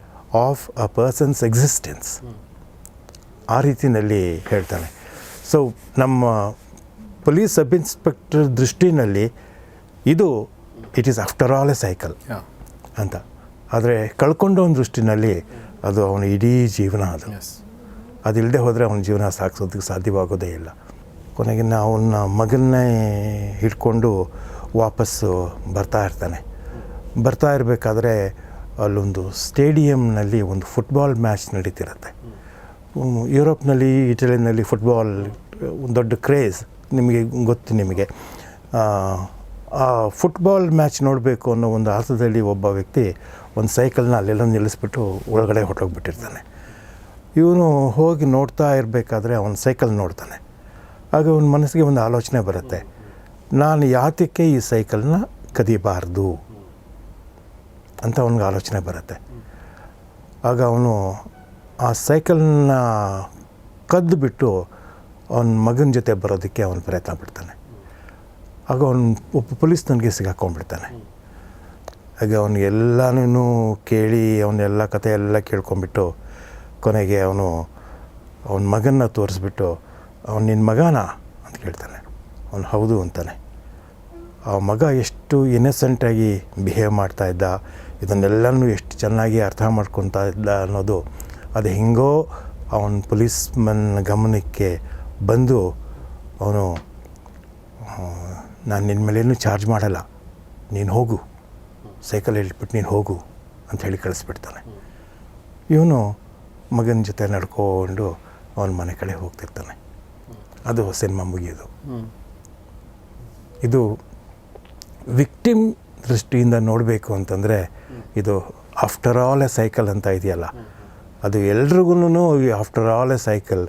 of a person's existence, ಆ ರೀತಿಯಲ್ಲಿ ಹೇಳ್ತಾನೆ. ಸೊ ನಮ್ಮ ಪೊಲೀಸ್ ಸಬ್ ಇನ್ಸ್ಪೆಕ್ಟರ್ ದೃಷ್ಟಿನಲ್ಲಿ it is after all a cycle ಅಂತ. ಆದರೆ ಕಳ್ಕೊಂಡವನ ದೃಷ್ಟಿನಲ್ಲಿ ಅದು ಅವನ ಇಡೀ ಜೀವನ. ಅದಿಲ್ಲದೆ ಹೋದರೆ ಅವನ ಜೀವನ ಸಾಗಿಸೋದಕ್ಕೆ ಸಾಧ್ಯವಾಗೋದೇ ಇಲ್ಲ. ಕೊನೆಗೆ ಅವನ ಮಗನ್ನೇ ಹಿಡ್ಕೊಂಡು ವಾಪಸ್ಸು ಬರ್ತಾ ಇರ್ತಾನೆ. ಬರ್ತಾ ಇರಬೇಕಾದ್ರೆ ಅಲ್ಲೊಂದು ಸ್ಟೇಡಿಯಂನಲ್ಲಿ ಒಂದು ಫುಟ್ಬಾಲ್ ಮ್ಯಾಚ್ ನಡೀತಿರುತ್ತೆ. ಯುರೋಪ್ನಲ್ಲಿ, ಇಟಲಿನಲ್ಲಿ ಫುಟ್ಬಾಲ್ ಒಂದು ದೊಡ್ಡ ಕ್ರೇಜ್, ನಿಮಗೆ ಗೊತ್ತು. ನಿಮಗೆ ಆ ಫುಟ್ಬಾಲ್ ಮ್ಯಾಚ್ ನೋಡಬೇಕು ಅನ್ನೋ ಒಂದು ಅರ್ಥದಲ್ಲಿ ಒಬ್ಬ ವ್ಯಕ್ತಿ ಒಂದು ಸೈಕಲ್ನ ಅಲ್ಲೆಲ್ಲ ನಿಲ್ಲಿಸ್ಬಿಟ್ಟು ಒಳಗಡೆ ಹೊರಟೋಗ್ಬಿಟ್ಟಿರ್ತಾನೆ. ಇವನು ಹೋಗಿ ನೋಡ್ತಾ ಇರಬೇಕಾದ್ರೆ ಅವನ ಸೈಕಲ್ ನೋಡ್ತಾನೆ. ಆಗ ಅವನ ಮನಸ್ಸಿಗೆ ಒಂದು ಆಲೋಚನೆ ಬರುತ್ತೆ, ನಾನು ಯಾತಕ್ಕೆ ಈ ಸೈಕಲ್ನ ಕದಿಬಾರ್ದು ಅಂತ ಅವನಿಗೆ ಆಲೋಚನೆ ಬರುತ್ತೆ. ಆಗ ಅವನು ಆ ಸೈಕಲ್ನ ಕದ್ದುಬಿಟ್ಟು ಅವನ ಮಗನ ಜೊತೆ ಬರೋದಕ್ಕೆ ಅವನು ಪ್ರಯತ್ನ ಪಡ್ತಾನೆ. ಆಗ ಅವನು ಒಬ್ಬ ಪೊಲೀಸ್ ನನಗೆ ಸಿಗಾಕೊಂಡ್ಬಿಡ್ತಾನೆ. ಆಗ ಅವನಿಗೆಲ್ಲನೂ ಕೇಳಿ ಅವನ್ನೆಲ್ಲ ಕಥೆ ಎಲ್ಲ ಕೇಳ್ಕೊಂಬಿಟ್ಟು ಕೊನೆಗೆ ಅವನ ಮಗನ್ನ ತೋರಿಸ್ಬಿಟ್ಟು, ಅವನು ನಿನ್ನ ಮಗನಾ ಅಂತ ಕೇಳ್ತಾನೆ. ಅವನು ಹೌದು ಅಂತಾನೆ. ಆ ಮಗ ಎಷ್ಟು ಇನ್ನಸೆಂಟಾಗಿ ಬಿಹೇವ್ ಮಾಡ್ತಾಯಿದ್ದ, ಇದನ್ನೆಲ್ಲನೂ ಎಷ್ಟು ಚೆನ್ನಾಗಿ ಅರ್ಥ ಮಾಡ್ಕೊತಾ ಇದ್ದ ಅನ್ನೋದು ಅದು ಹೆಂಗೋ ಅವನ ಪೊಲೀಸ್ಮನ್ ಗಮನಕ್ಕೆ ಬಂದು ಅವನು, ನಾನು ನಿನ್ನ ಮೇಲೇನು ಚಾರ್ಜ್ ಮಾಡಲ್ಲ, ನೀನು ಹೋಗು, ಸೈಕಲ್ ಹೇಳ್ಬಿಟ್ಟು ನೀನು ಹೋಗು ಅಂತ ಹೇಳಿ ಕಳಿಸ್ಬಿಡ್ತಾನೆ. ಇವನು ಮಗನ ಜೊತೆ ನಡ್ಕೊಂಡು ಅವನ ಮನೆ ಕಡೆ ಹೋಗ್ತಿರ್ತಾನೆ. ಅದು ಸಿನಿಮಾ ಮುಗಿಯೋದು. ಇದು ವಿಕ್ಟಿಮ್ ದೃಷ್ಟಿಯಿಂದ ನೋಡಬೇಕು ಅಂತಂದರೆ ಇದು ಆಫ್ಟರ್ ಆಲ್ ಎ ಸೈಕಲ್ ಅಂತ ಇದೆಯಲ್ಲ, ಅದು ಎಲ್ರಿಗೂ ಆಫ್ಟರ್ ಆಲ್ ಎ ಸೈಕಲ್.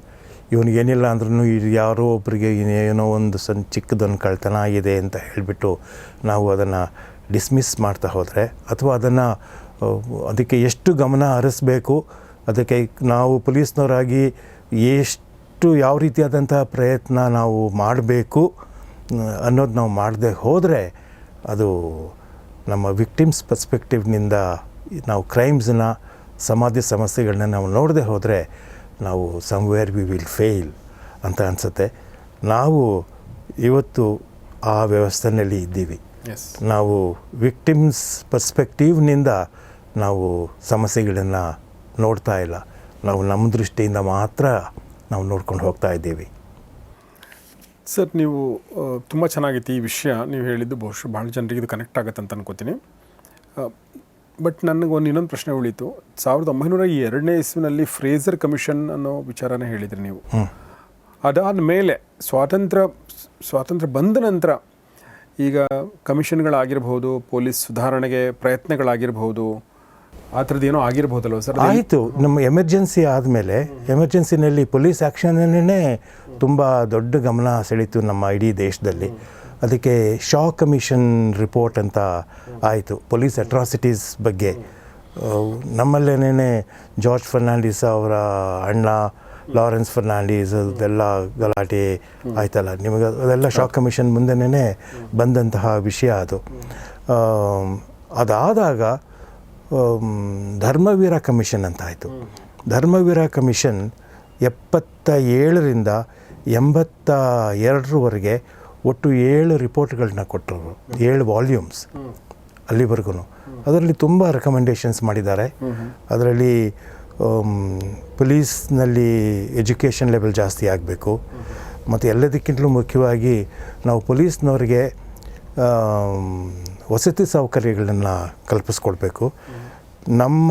ಇವನಿಗೇನಿಲ್ಲ ಅಂದ್ರೂ ಯಾರೋ ಒಬ್ಬರಿಗೆ ಏನೋ ಒಂದು ಚಿಕ್ಕದೊಂದು ಕಳ್ತನ ಆಗಿದೆ ಅಂತ ಹೇಳಿಬಿಟ್ಟು ನಾವು ಅದನ್ನು ಡಿಸ್ಮಿಸ್ ಮಾಡ್ತಾ ಹೋದರೆ, ಅಥವಾ ಅದಕ್ಕೆ ಎಷ್ಟು ಗಮನ ಹರಿಸ್ಬೇಕು, ಅದಕ್ಕೆ ನಾವು ಪೊಲೀಸ್ನವರಾಗಿ ಯಾವ ರೀತಿಯಾದಂಥ ಪ್ರಯತ್ನ ನಾವು ಮಾಡಬೇಕು ಅನ್ನೋದು ನಾವು ಮಾಡದೆ ಹೋದರೆ, ಅದು ನಮ್ಮ ವಿಕ್ಟಿಮ್ಸ್ ಪರ್ಸ್ಪೆಕ್ಟಿವ್ನಿಂದ ನಾವು ಕ್ರೈಮ್ಸನ್ನ, ಸಮಾಜ ಸಮಸ್ಯೆಗಳನ್ನ ನಾವು ನೋಡದೆ ಹೋದರೆ ನಾವು ಸಮ್ವೇರ್ ವಿ ವಿಲ್ ಫೇಲ್ ಅಂತ ಅನಿಸುತ್ತೆ. ನಾವು ಇವತ್ತು ಆ ವ್ಯವಸ್ಥೆಯಲ್ಲಿ ಇದ್ದೀವಿ. ನಾವು ವಿಕ್ಟಿಮ್ಸ್ ಪರ್ಸ್ಪೆಕ್ಟಿವ್ನಿಂದ ನಾವು ಸಮಸ್ಯೆಗಳನ್ನು ನೋಡ್ತಾ ಇಲ್ಲ, ನಾವು ನಮ್ಮ ದೃಷ್ಟಿಯಿಂದ ಮಾತ್ರ ನಾವು ನೋಡ್ಕೊಂಡು ಹೋಗ್ತಾ ಇದ್ದೀವಿ. ಸರ್, ನೀವು ತುಂಬ ಚೆನ್ನಾಗಿತ್ತು ಈ ವಿಷಯ ನೀವು ಹೇಳಿದ್ದು. ಬಹುಶಃ ಭಾಳ ಜನರಿಗೆ ಇದು ಕನೆಕ್ಟ್ ಆಗುತ್ತೆ ಅಂತ ಅನ್ಕೋತೀನಿ. ಬಟ್ ನನಗೆ ಇನ್ನೊಂದು ಪ್ರಶ್ನೆ ಉಳೀತು. 1902ನೇ ಇಸ್ವಿನಲ್ಲಿ ಫ್ರೇಸರ್ ಕಮಿಷನ್ ಅನ್ನೋ ವಿಚಾರನೇ ಹೇಳಿದ್ರಿ ನೀವು. ಅದಾದ ಮೇಲೆ ಸ್ವಾತಂತ್ರ್ಯ ಬಂದ ನಂತರ ಈಗ ಕಮಿಷನ್ಗಳಾಗಿರ್ಬೋದು, ಪೊಲೀಸ್ ಸುಧಾರಣೆಗೆ ಪ್ರಯತ್ನಗಳಾಗಿರ್ಬೋದು, ಆ ಥರದ್ದು ಏನೋ ಆಗಿರ್ಬೋದಲ್ವ ಸರ್? ಆಯಿತು. ನಮ್ಮ ಎಮರ್ಜೆನ್ಸಿ ಆದಮೇಲೆ ಎಮರ್ಜೆನ್ಸಿನಲ್ಲಿ ಪೊಲೀಸ್ ಆ್ಯಕ್ಷನ್ನೇ ತುಂಬ ದೊಡ್ಡ ಗಮನ ಸೆಳೀತು ನಮ್ಮ ಇಡೀ ದೇಶದಲ್ಲಿ. ಅದಕ್ಕೆ ಶಾ ಕಮಿಷನ್ ರಿಪೋರ್ಟ್ ಅಂತ ಆಯಿತು ಪೊಲೀಸ್ ಅಟ್ರಾಸಿಟೀಸ್ ಬಗ್ಗೆ. ನಮ್ಮಲ್ಲೇನೇ ಜಾರ್ಜ್ ಫರ್ನಾಂಡಿಸ್ ಅವರ ಅಣ್ಣ ಲಾರೆನ್ಸ್ ಫರ್ನಾಂಡಿಸ್ ಅದೆಲ್ಲ ಗಲಾಟೆ ಆಯ್ತಲ್ಲ, ನಿಮಗೆ ಅದೆಲ್ಲ ಶಾ ಕಮಿಷನ್ ಮುಂದೆನೇ ಬಂದಂತಹ ವಿಷಯ ಅದು. ಅದಾದಾಗ ಧರ್ಮವೀರ ಕಮಿಷನ್ ಅಂತ ಆಯಿತು. ಧರ್ಮವೀರ ಕಮಿಷನ್ 77ರಿಂದ 82ರವರೆಗೆ ಒಟ್ಟು 7 ರಿಪೋರ್ಟ್ಗಳನ್ನ ಕೊಟ್ಟರು, 7 ವಾಲ್ಯೂಮ್ಸ್ ಅಲ್ಲಿವರೆಗೂ. ಅದರಲ್ಲಿ ತುಂಬ ರೆಕಮೆಂಡೇಷನ್ಸ್ ಮಾಡಿದ್ದಾರೆ. ಅದರಲ್ಲಿ ಪೊಲೀಸ್ನಲ್ಲಿ ಎಜುಕೇಷನ್ ಲೆವೆಲ್ ಜಾಸ್ತಿ ಆಗಬೇಕು, ಮತ್ತು ಎಲ್ಲದಕ್ಕಿಂತಲೂ ಮುಖ್ಯವಾಗಿ ನಾವು ಪೊಲೀಸ್ನವ್ರಿಗೆ ವಸತಿ ಸೌಕರ್ಯಗಳನ್ನು ಕಲ್ಪಿಸ್ಕೊಡ್ಬೇಕು. ನಮ್ಮ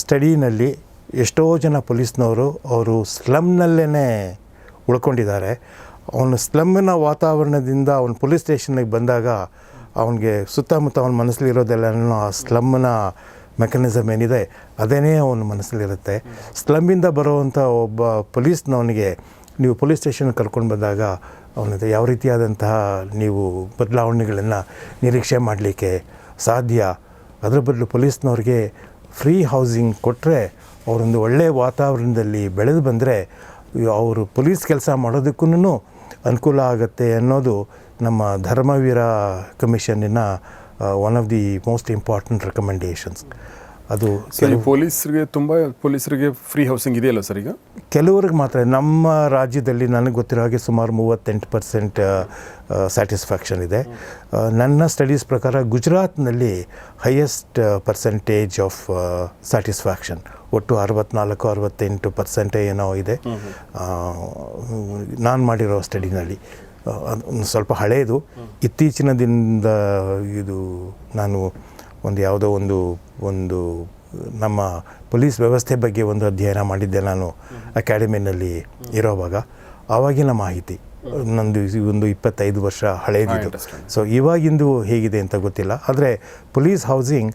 ಸ್ಟಡಿನಲ್ಲಿ ಎಷ್ಟೋ ಜನ ಪೊಲೀಸ್ನವರು ಅವರು ಸ್ಲಮ್ನಲ್ಲೇ ಉಳ್ಕೊಂಡಿದ್ದಾರೆ. ಅವನು ಸ್ಲಮ್ಮಿನ ವಾತಾವರಣದಿಂದ ಅವನು ಪೊಲೀಸ್ ಸ್ಟೇಷನ್ಗೆ ಬಂದಾಗ ಅವನಿಗೆ ಸುತ್ತಮುತ್ತ ಅವನ ಮನಸ್ಸಲ್ಲಿರೋದೆಲ್ಲನೂ ಆ ಸ್ಲಮ್ನ ಮೆಕ್ಯಾನಿಸಮ್ ಏನಿದೆ ಅದೇನೇ ಅವನ ಮನಸ್ಸಲ್ಲಿರುತ್ತೆ. ಸ್ಲಮ್ಮಿಂದ ಬರೋವಂಥ ಒಬ್ಬ ಪೊಲೀಸ್ನವನಿಗೆ ನೀವು ಪೊಲೀಸ್ ಸ್ಟೇಷನ್ಗೆ ಕರ್ಕೊಂಡು ಬಂದಾಗ ಅವನಿಗೆ ಯಾವ ರೀತಿಯಾದಂತಹ ನೀವು ಬದಲಾವಣೆಗಳನ್ನು ನಿರೀಕ್ಷೆ ಮಾಡಲಿಕ್ಕೆ ಸಾಧ್ಯ. ಅದರ ಬದಲು ಪೊಲೀಸ್ನವ್ರಿಗೆ ಫ್ರೀ ಹೌಸಿಂಗ್ ಕೊಟ್ಟರೆ, ಅವರೊಂದು ಒಳ್ಳೆಯ ವಾತಾವರಣದಲ್ಲಿ ಬೆಳೆದು ಬಂದರೆ ಅವರು ಪೊಲೀಸ್ ಕೆಲಸ ಮಾಡೋದಕ್ಕೂ ಅನುಕೂಲ ಆಗುತ್ತೆ ಅನ್ನೋದು ನಮ್ಮ ಧರ್ಮವೀರ ಕಮಿಷನ್ನಿನ one of the most important recommendations. ಅದು ಪೊಲೀಸರಿಗೆ ಫ್ರೀ ಹೌಸಿಂಗ್ ಇದೆಯಲ್ಲ ಸರ್? ಈಗ ಕೆಲವ್ರಿಗೆ ಮಾತ್ರ. ನಮ್ಮ ರಾಜ್ಯದಲ್ಲಿ ನನಗೆ ಗೊತ್ತಿರೋ ಹಾಗೆ ಸುಮಾರು 38% ಸ್ಯಾಟಿಸ್ಫ್ಯಾಕ್ಷನ್ ಇದೆ. ನನ್ನ ಸ್ಟಡೀಸ್ ಪ್ರಕಾರ ಗುಜರಾತ್ನಲ್ಲಿ ಹೈಯೆಸ್ಟ್ ಪರ್ಸೆಂಟೇಜ್ ಆಫ್ ಸ್ಯಾಟಿಸ್ಫ್ಯಾಕ್ಷನ್, ಒಟ್ಟು 64-68% ಏನೋ ಇದೆ ನಾನು ಮಾಡಿರೋ ಸ್ಟಡಿನಲ್ಲಿ. ಒಂದು ಸ್ವಲ್ಪ ಹಳೆಯದು. ಇತ್ತೀಚಿನ ದಿನದ ಇದು ನಾನು ಒಂದು ಯಾವುದೋ ಒಂದು ನಮ್ಮ ಪೊಲೀಸ್ ವ್ಯವಸ್ಥೆ ಬಗ್ಗೆ ಒಂದು ಅಧ್ಯಯನ ಮಾಡಿದ್ದೆ ನಾನು ಅಕಾಡೆಮಿನಲ್ಲಿ ಇರೋವಾಗ. ಆವಾಗಿನ ಮಾಹಿತಿ ನಂದು ಒಂದು 25 ವರ್ಷ ಹಳೆಯದಿದ್ದು. ಸೊ ಇವಾಗಿಂದು ಹೇಗಿದೆ ಅಂತ ಗೊತ್ತಿಲ್ಲ. ಆದರೆ ಪೊಲೀಸ್ ಹೌಸಿಂಗ್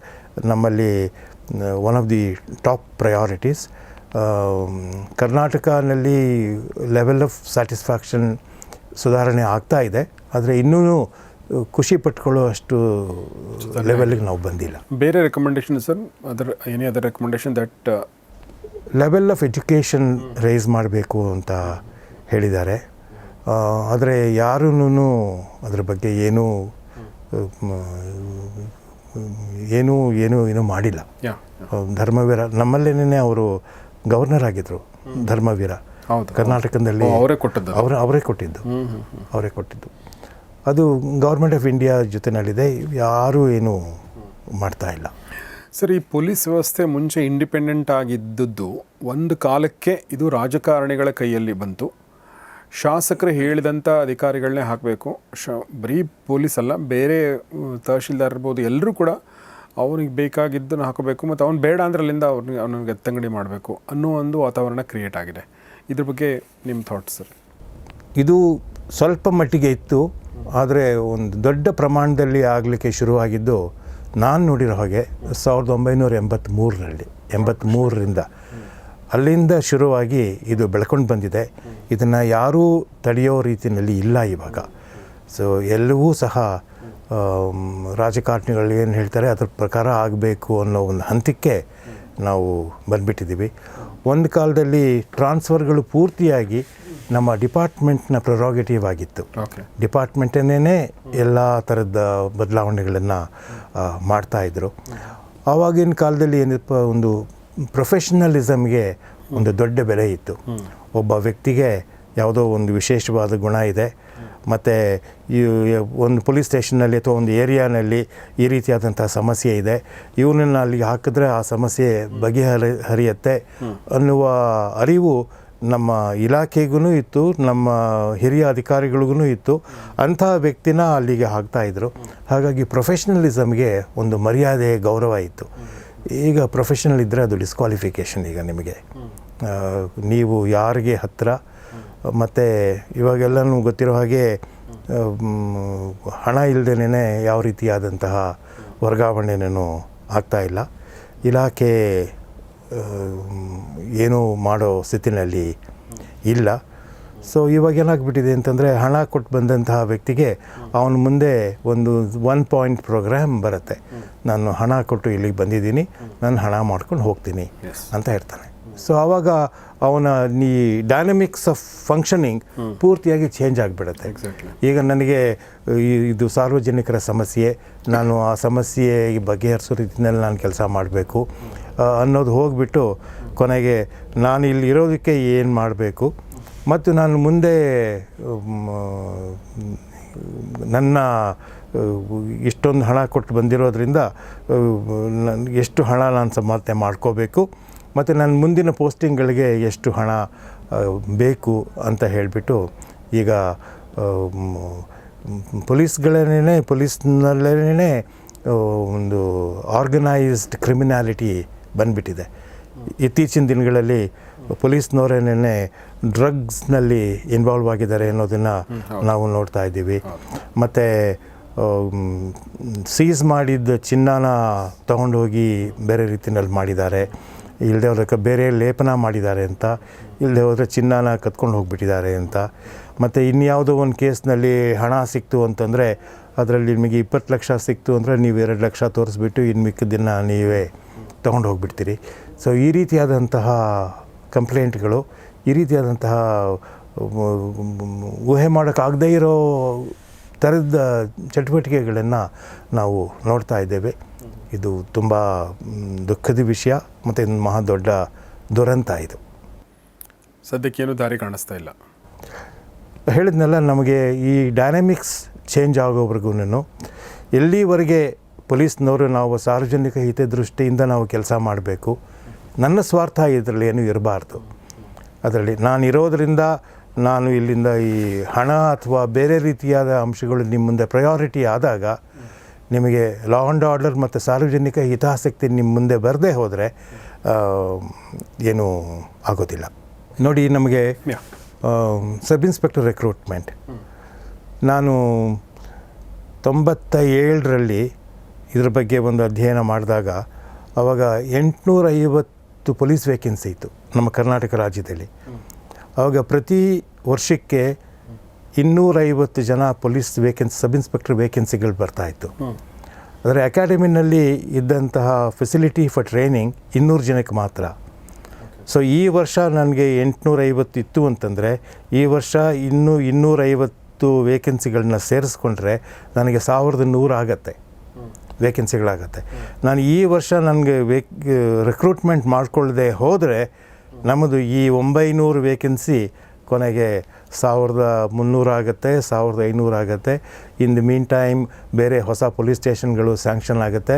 ನಮ್ಮಲ್ಲಿ one of the top priorities. ಕರ್ನಾಟಕನಲ್ಲಿ ಲೆವೆಲ್ ಆಫ್ ಸ್ಯಾಟಿಸ್ಫ್ಯಾಕ್ಷನ್ ಸುಧಾರಣೆ ಆಗ್ತಾ ಇದೆ, ಆದರೆ ಇನ್ನೂ ಖುಷಿ ಪಟ್ಕೊಳ್ಳೋ ಅಷ್ಟು ಲೆವೆಲ್ಗೆ ನಾವು ಬಂದಿಲ್ಲ. ಬೇರೆ recommendation sir, any other recommendation that level of education raise ಮಾಡಬೇಕು ಅಂತ ಹೇಳಿದ್ದಾರೆ. ಆದರೆ ಯಾರೂ ಅದ್ರ ಬಗ್ಗೆ ಏನೂ ಮಾಡಿಲ್ಲ. ಧರ್ಮವೀರ ನಮ್ಮಲ್ಲೇನೇ ಅವರು ಗವರ್ನರ್ ಆಗಿದ್ದರು. ಧರ್ಮವೀರ ಕರ್ನಾಟಕದಲ್ಲಿ ಅವರೇ ಕೊಟ್ಟಿದ್ದು. ಅದು ಗೌರ್ಮೆಂಟ್ ಆಫ್ ಇಂಡಿಯಾ ಜೊತೆನಲ್ಲಿದೆ, ಯಾರೂ ಏನೂ ಮಾಡ್ತಾ ಇಲ್ಲ. ಸರ್, ಈ ಪೊಲೀಸ್ ವ್ಯವಸ್ಥೆ ಮುಂಚೆ ಇಂಡಿಪೆಂಡೆಂಟ್ ಆಗಿದ್ದದ್ದು ಒಂದು ಕಾಲಕ್ಕೆ ಇದು ರಾಜಕಾರಣಿಗಳ ಕೈಯಲ್ಲಿ ಬಂತು. ಶಾಸಕರು ಹೇಳಿದಂಥ ಅಧಿಕಾರಿಗಳನ್ನೇ ಹಾಕಬೇಕು. ಬರೀ ಪೊಲೀಸ್ ಅಲ್ಲ, ಬೇರೆ ತಹಶೀಲ್ದಾರ್ ಇರ್ಬೋದು, ಎಲ್ಲರೂ ಕೂಡ ಅವನಿಗೆ ಬೇಕಾಗಿದ್ದನ್ನು ಹಾಕಬೇಕು ಮತ್ತು ಅವ್ನು ಬೇಡ ಅಂದ್ರೆ ಅಲ್ಲಿಂದ ಅವನಿಗೆ ಎತ್ತಂಗಡಿ ಮಾಡಬೇಕು ಅನ್ನೋ ಒಂದು ವಾತಾವರಣ ಕ್ರಿಯೇಟ್ ಆಗಿದೆ. ಇದ್ರ ಬಗ್ಗೆ ನಿಮ್ಮ ಥಾಟ್ಸ್ ಸರ್? ಇದು ಸ್ವಲ್ಪ ಮಟ್ಟಿಗೆ ಇತ್ತು, ಆದರೆ ಒಂದು ದೊಡ್ಡ ಪ್ರಮಾಣದಲ್ಲಿ ಆಗಲಿಕ್ಕೆ ಶುರುವಾಗಿದ್ದು ನಾನು ನೋಡಿರೋ ಹಾಗೆ 1983ರಿಂದ ಅಲ್ಲಿಂದ ಶುರುವಾಗಿ ಇದು ಬೆಳ್ಕೊಂಡು ಬಂದಿದೆ. ಇದನ್ನು ಯಾರೂ ತಡೆಯೋ ರೀತಿಯಲ್ಲಿ ಇಲ್ಲ ಇವಾಗ. ಸೊ ಎಲ್ಲವೂ ಸಹ ರಾಜಕಾರಣಿಗಳು ಏನು ಹೇಳ್ತಾರೆ ಅದ್ರ ಪ್ರಕಾರ ಆಗಬೇಕು ಅನ್ನೋ ಒಂದು ಹಂತಕ್ಕೆ ನಾವು ಬಂದುಬಿಟ್ಟಿದ್ದೀವಿ. ಒಂದು ಕಾಲದಲ್ಲಿ ಟ್ರಾನ್ಸ್ಫರ್ಗಳು ಪೂರ್ತಿಯಾಗಿ ನಮ್ಮ ಡಿಪಾರ್ಟ್ಮೆಂಟ್ನ ಪ್ರೊರೋಗೇಟಿವ್ ಆಗಿತ್ತು. ಡಿಪಾರ್ಟ್ಮೆಂಟನ್ನೇ ಎಲ್ಲ ಥರದ ಬದಲಾವಣೆಗಳನ್ನು ಮಾಡ್ತಾಯಿದ್ರು. ಆವಾಗಿನ ಕಾಲದಲ್ಲಿ ಏನಪ್ಪ, ಒಂದು ಪ್ರೊಫೆಷ್ನಲಿಸಮ್ಗೆ ಒಂದು ದೊಡ್ಡ ಬೆಲೆ ಇತ್ತು. ಒಬ್ಬ ವ್ಯಕ್ತಿಗೆ ಯಾವುದೋ ಒಂದು ವಿಶೇಷವಾದ ಗುಣ ಇದೆ, ಮತ್ತು ಈ ಒಂದು ಪೊಲೀಸ್ ಸ್ಟೇಷನ್ನಲ್ಲಿ ಅಥವಾ ಒಂದು ಏರಿಯಾನಲ್ಲಿ ಈ ರೀತಿಯಾದಂಥ ಸಮಸ್ಯೆ ಇದೆ, ಇವನನ್ನು ಅಲ್ಲಿಗೆ ಹಾಕಿದ್ರೆ ಆ ಸಮಸ್ಯೆ ಬಗೆಹರಿಯುತ್ತೆ ಅನ್ನುವ ಅರಿವು ನಮ್ಮ ಇಲಾಖೆಗೂ ಇತ್ತು, ನಮ್ಮ ಹಿರಿಯ ಅಧಿಕಾರಿಗಳಿಗೂ ಇತ್ತು. ಅಂಥ ವ್ಯಕ್ತಿನ ಅಲ್ಲಿಗೆ ಹಾಕ್ತಾಯಿದ್ರು. ಹಾಗಾಗಿ ಪ್ರೊಫೆಷ್ನಲಿಸಮ್ಗೆ ಒಂದು ಮರ್ಯಾದೆ, ಗೌರವ ಇತ್ತು. ಈಗ ಪ್ರೊಫೆಷನಲ್ ಇದ್ದರೆ ಅದು ಡಿಸ್ಕ್ವಾಲಿಫಿಕೇಷನ್. ಈಗ ನಿಮಗೆ ನೀವು ಯಾರಿಗೆ ಹತ್ತಿರ, ಮತ್ತು ಇವಾಗೆಲ್ಲನೂ ಗೊತ್ತಿರೋ ಹಾಗೆ ಹಣ ಇಲ್ಲದೇನೆ ಯಾವ ರೀತಿಯಾದಂತಹ ವರ್ಗಾವಣೆನೂ ಆಗ್ತಾಯಿಲ್ಲ. ಇಲಾಖೆ ಏನೂ ಮಾಡೋ ಸ್ಥಿತಿನಲ್ಲಿ ಇಲ್ಲ. ಸೊ ಇವಾಗ ಏನಾಗ್ಬಿಟ್ಟಿದೆ ಅಂತಂದರೆ, ಹಣ ಕೊಟ್ಟು ಬಂದಂತಹ ವ್ಯಕ್ತಿಗೆ ಅವನ ಮುಂದೆ ಒಂದು 1 ಪಾಯಿಂಟ್ ಪ್ರೋಗ್ರಾಮ್ ಬರುತ್ತೆ. ನಾನು ಹಣ ಕೊಟ್ಟು ಇಲ್ಲಿಗೆ ಬಂದಿದ್ದೀನಿ, ನಾನು ಹಣ ಮಾಡ್ಕೊಂಡು ಹೋಗ್ತೀನಿ ಅಂತ ಇರ್ತಾನೆ. ಸೊ ಆವಾಗ ಅವನ ಈ ಡೈನಮಿಕ್ಸ್ ಆಫ್ ಫಂಕ್ಷನಿಂಗ್ ಪೂರ್ತಿಯಾಗಿ ಚೇಂಜ್ ಆಗಿಬಿಡುತ್ತೆ. ಈಗ ನನಗೆ ಇದು ಸಾರ್ವಜನಿಕರ ಸಮಸ್ಯೆ, ನಾನು ಆ ಸಮಸ್ಯೆ ಬಗೆಹರಿಸೋ ರೀತಿಯಲ್ಲಿ ನಾನು ಕೆಲಸ ಮಾಡಬೇಕು ಅನ್ನೋದು ಹೋಗಿಬಿಟ್ಟು ಕೊನೆಗೆ ನಾನು ಇಲ್ಲಿ ಇರೋದಕ್ಕೆ ಏನು ಮಾಡಬೇಕು ಮತ್ತು ನಾನು ಮುಂದೆ ನನ್ನ ಇಷ್ಟೊಂದು ಹಣ ಕೊಟ್ಟು ಬಂದಿರೋದ್ರಿಂದ ಎಷ್ಟು ಹಣ ನಾನು ಸಂಪಾದನೆ ಮಾಡ್ಕೋಬೇಕು ಮತ್ತು ನನ್ನ ಮುಂದಿನ ಪೋಸ್ಟಿಂಗ್ಗಳಿಗೆ ಎಷ್ಟು ಹಣ ಬೇಕು ಅಂತ ಹೇಳಿಬಿಟ್ಟು ಈಗ ಪೊಲೀಸ್ನಲ್ಲೇ ಒಂದು ಆರ್ಗನೈಸ್ಡ್ ಕ್ರಿಮಿನಾಲಿಟಿ ಬಂದುಬಿಟ್ಟಿದೆ. ಇತ್ತೀಚಿನ ದಿನಗಳಲ್ಲಿ ಪೊಲೀಸ್ನವರೇನೇ ಡ್ರಗ್ಸ್ನಲ್ಲಿ ಇನ್ವಾಲ್ವ್ ಆಗಿದ್ದಾರೆ ಅನ್ನೋದನ್ನು ನಾವು ನೋಡ್ತಾ ಇದ್ದೀವಿ. ಮತ್ತು ಸೀಸ್ ಮಾಡಿದ ಚಿನ್ನನ ತೊಗೊಂಡೋಗಿ ಬೇರೆ ರೀತಿಯಲ್ಲಿ ಮಾಡಿದ್ದಾರೆ, ಇಲ್ಲದೆ ಹೋದ್ರೆ ಬೇರೆ ಲೇಪನ ಮಾಡಿದ್ದಾರೆ ಅಂತ, ಇಲ್ಲದೆ ಹೋದರೆ ಚಿನ್ನನ ಕತ್ಕೊಂಡು ಹೋಗಿಬಿಟ್ಟಿದ್ದಾರೆ ಅಂತ. ಮತ್ತು ಇನ್ಯಾವುದೋ ಒಂದು ಕೇಸ್ನಲ್ಲಿ ಹಣ ಸಿಕ್ತು ಅಂತಂದರೆ ಅದರಲ್ಲಿ ನಿಮಗೆ 20 ಲಕ್ಷ ಸಿಕ್ತು ಅಂದರೆ ನೀವು 2 ಲಕ್ಷ ತೋರಿಸ್ಬಿಟ್ಟು ಇನ್ನು ಮಿಕ್ಕಿದ್ದನ್ನು ನೀವೇ ತೊಗೊಂಡು ಹೋಗಿಬಿಡ್ತೀರಿ. ಸೊ ಈ ರೀತಿಯಾದಂತಹ ಕಂಪ್ಲೇಂಟ್ಗಳು, ಈ ರೀತಿಯಾದಂತಹ ಊಹೆ ಮಾಡೋಕ್ಕಾಗದೇ ಇರೋ ಥರದ ಚಟುವಟಿಕೆಗಳನ್ನು ನಾವು ನೋಡ್ತಾ ಇದ್ದೇವೆ. ಇದು ತುಂಬ ದುಃಖದ ವಿಷಯ ಮತ್ತು ಇದು ಮಹಾ ದೊಡ್ಡ ದುರಂತ. ಇದು ಸದ್ಯಕ್ಕೇನು ದಾರಿ ಕಾಣಿಸ್ತಾ ಇಲ್ಲ. ಹೇಳಿದ್ನೆಲ್ಲ, ನಮಗೆ ಈ ಡೈನಾಮಿಕ್ಸ್ ಚೇಂಜ್ ಆಗೋವರೆಗೂ ಎಲ್ಲಿವರೆಗೆ ಪೊಲೀಸ್ನವರು ನಾವು ಸಾರ್ವಜನಿಕ ಹಿತದೃಷ್ಟಿಯಿಂದ ನಾವು ಕೆಲಸ ಮಾಡಬೇಕು, ನನ್ನ ಸ್ವಾರ್ಥ ಇದರಲ್ಲಿ ಏನೂ ಇರಬಾರ್ದು. ಅದರಲ್ಲಿ ನಾನು ಇರೋದರಿಂದ ನಾನು ಇಲ್ಲಿಂದ ಈ ಹಣ ಅಥವಾ ಬೇರೆ ರೀತಿಯಾದ ಅಂಶಗಳು ನಿಮ್ಮ ಮುಂದೆ ಪ್ರಯಾರಿಟಿ ಆದಾಗ ನಿಮಗೆ ಲಾ ಆ್ಯಂಡ್ ಆರ್ಡರ್ ಮತ್ತು ಸಾರ್ವಜನಿಕ ಹಿತಾಸಕ್ತಿ ನಿಮ್ಮ ಮುಂದೆ ಬರದೇ ಹೋದರೆ ಏನೂ ಆಗೋದಿಲ್ಲ. ನೋಡಿ, ನಮಗೆ ಸಬ್ ಇನ್ಸ್ಪೆಕ್ಟರ್ ರಿಕ್ರೂಟ್ಮೆಂಟ್ ನಾನು 97ರಲ್ಲಿ ಇದ್ರ ಬಗ್ಗೆ ಒಂದು ಅಧ್ಯಯನ ಮಾಡಿದಾಗ ಆವಾಗ 850 ಪೊಲೀಸ್ ವೇಕೆನ್ಸಿ ಇತ್ತು ನಮ್ಮ ಕರ್ನಾಟಕ ರಾಜ್ಯದಲ್ಲಿ. ಆವಾಗ ಪ್ರತಿ ವರ್ಷಕ್ಕೆ 250 ಜನ ಪೊಲೀಸ್ ಸಬ್ ಇನ್ಸ್ಪೆಕ್ಟರ್ ವೇಕೆನ್ಸಿಗಳು ಬರ್ತಾಯಿತ್ತು. ಆದರೆ ಅಕಾಡೆಮಿನಲ್ಲಿ ಇದ್ದಂತಹ ಫೆಸಿಲಿಟಿ ಫಾರ್ ಟ್ರೈನಿಂಗ್ 200 ಜನಕ್ಕೆ ಮಾತ್ರ. ಸೊ ಈ ವರ್ಷ ನನಗೆ 850 ಇತ್ತು ಅಂತಂದರೆ ಈ ವರ್ಷ ಇನ್ನೂ 250 ವೇಕೆನ್ಸಿಗಳನ್ನ ಸೇರಿಸ್ಕೊಂಡ್ರೆ ನನಗೆ 1100 ಆಗತ್ತೆ ವೇಕೆನ್ಸಿಗಳಾಗತ್ತೆ. ನಾನು ಈ ವರ್ಷ ನನಗೆ ರಿಕ್ರೂಟ್ಮೆಂಟ್ ಮಾಡ್ಕೊಳ್ಳದೆ ಹೋದರೆ ನಮ್ಮದು ಈ 900 ವೇಕೆನ್ಸಿ ಕೊನೆಗೆ 1300 ಆಗುತ್ತೆ, 1500 ಆಗುತ್ತೆ. ಇನ್ ದಿ ಮೀನ್ ಟೈಮ್ ಬೇರೆ ಹೊಸ ಪೊಲೀಸ್ ಸ್ಟೇಷನ್ಗಳು ಸ್ಯಾಂಕ್ಷನ್ ಆಗುತ್ತೆ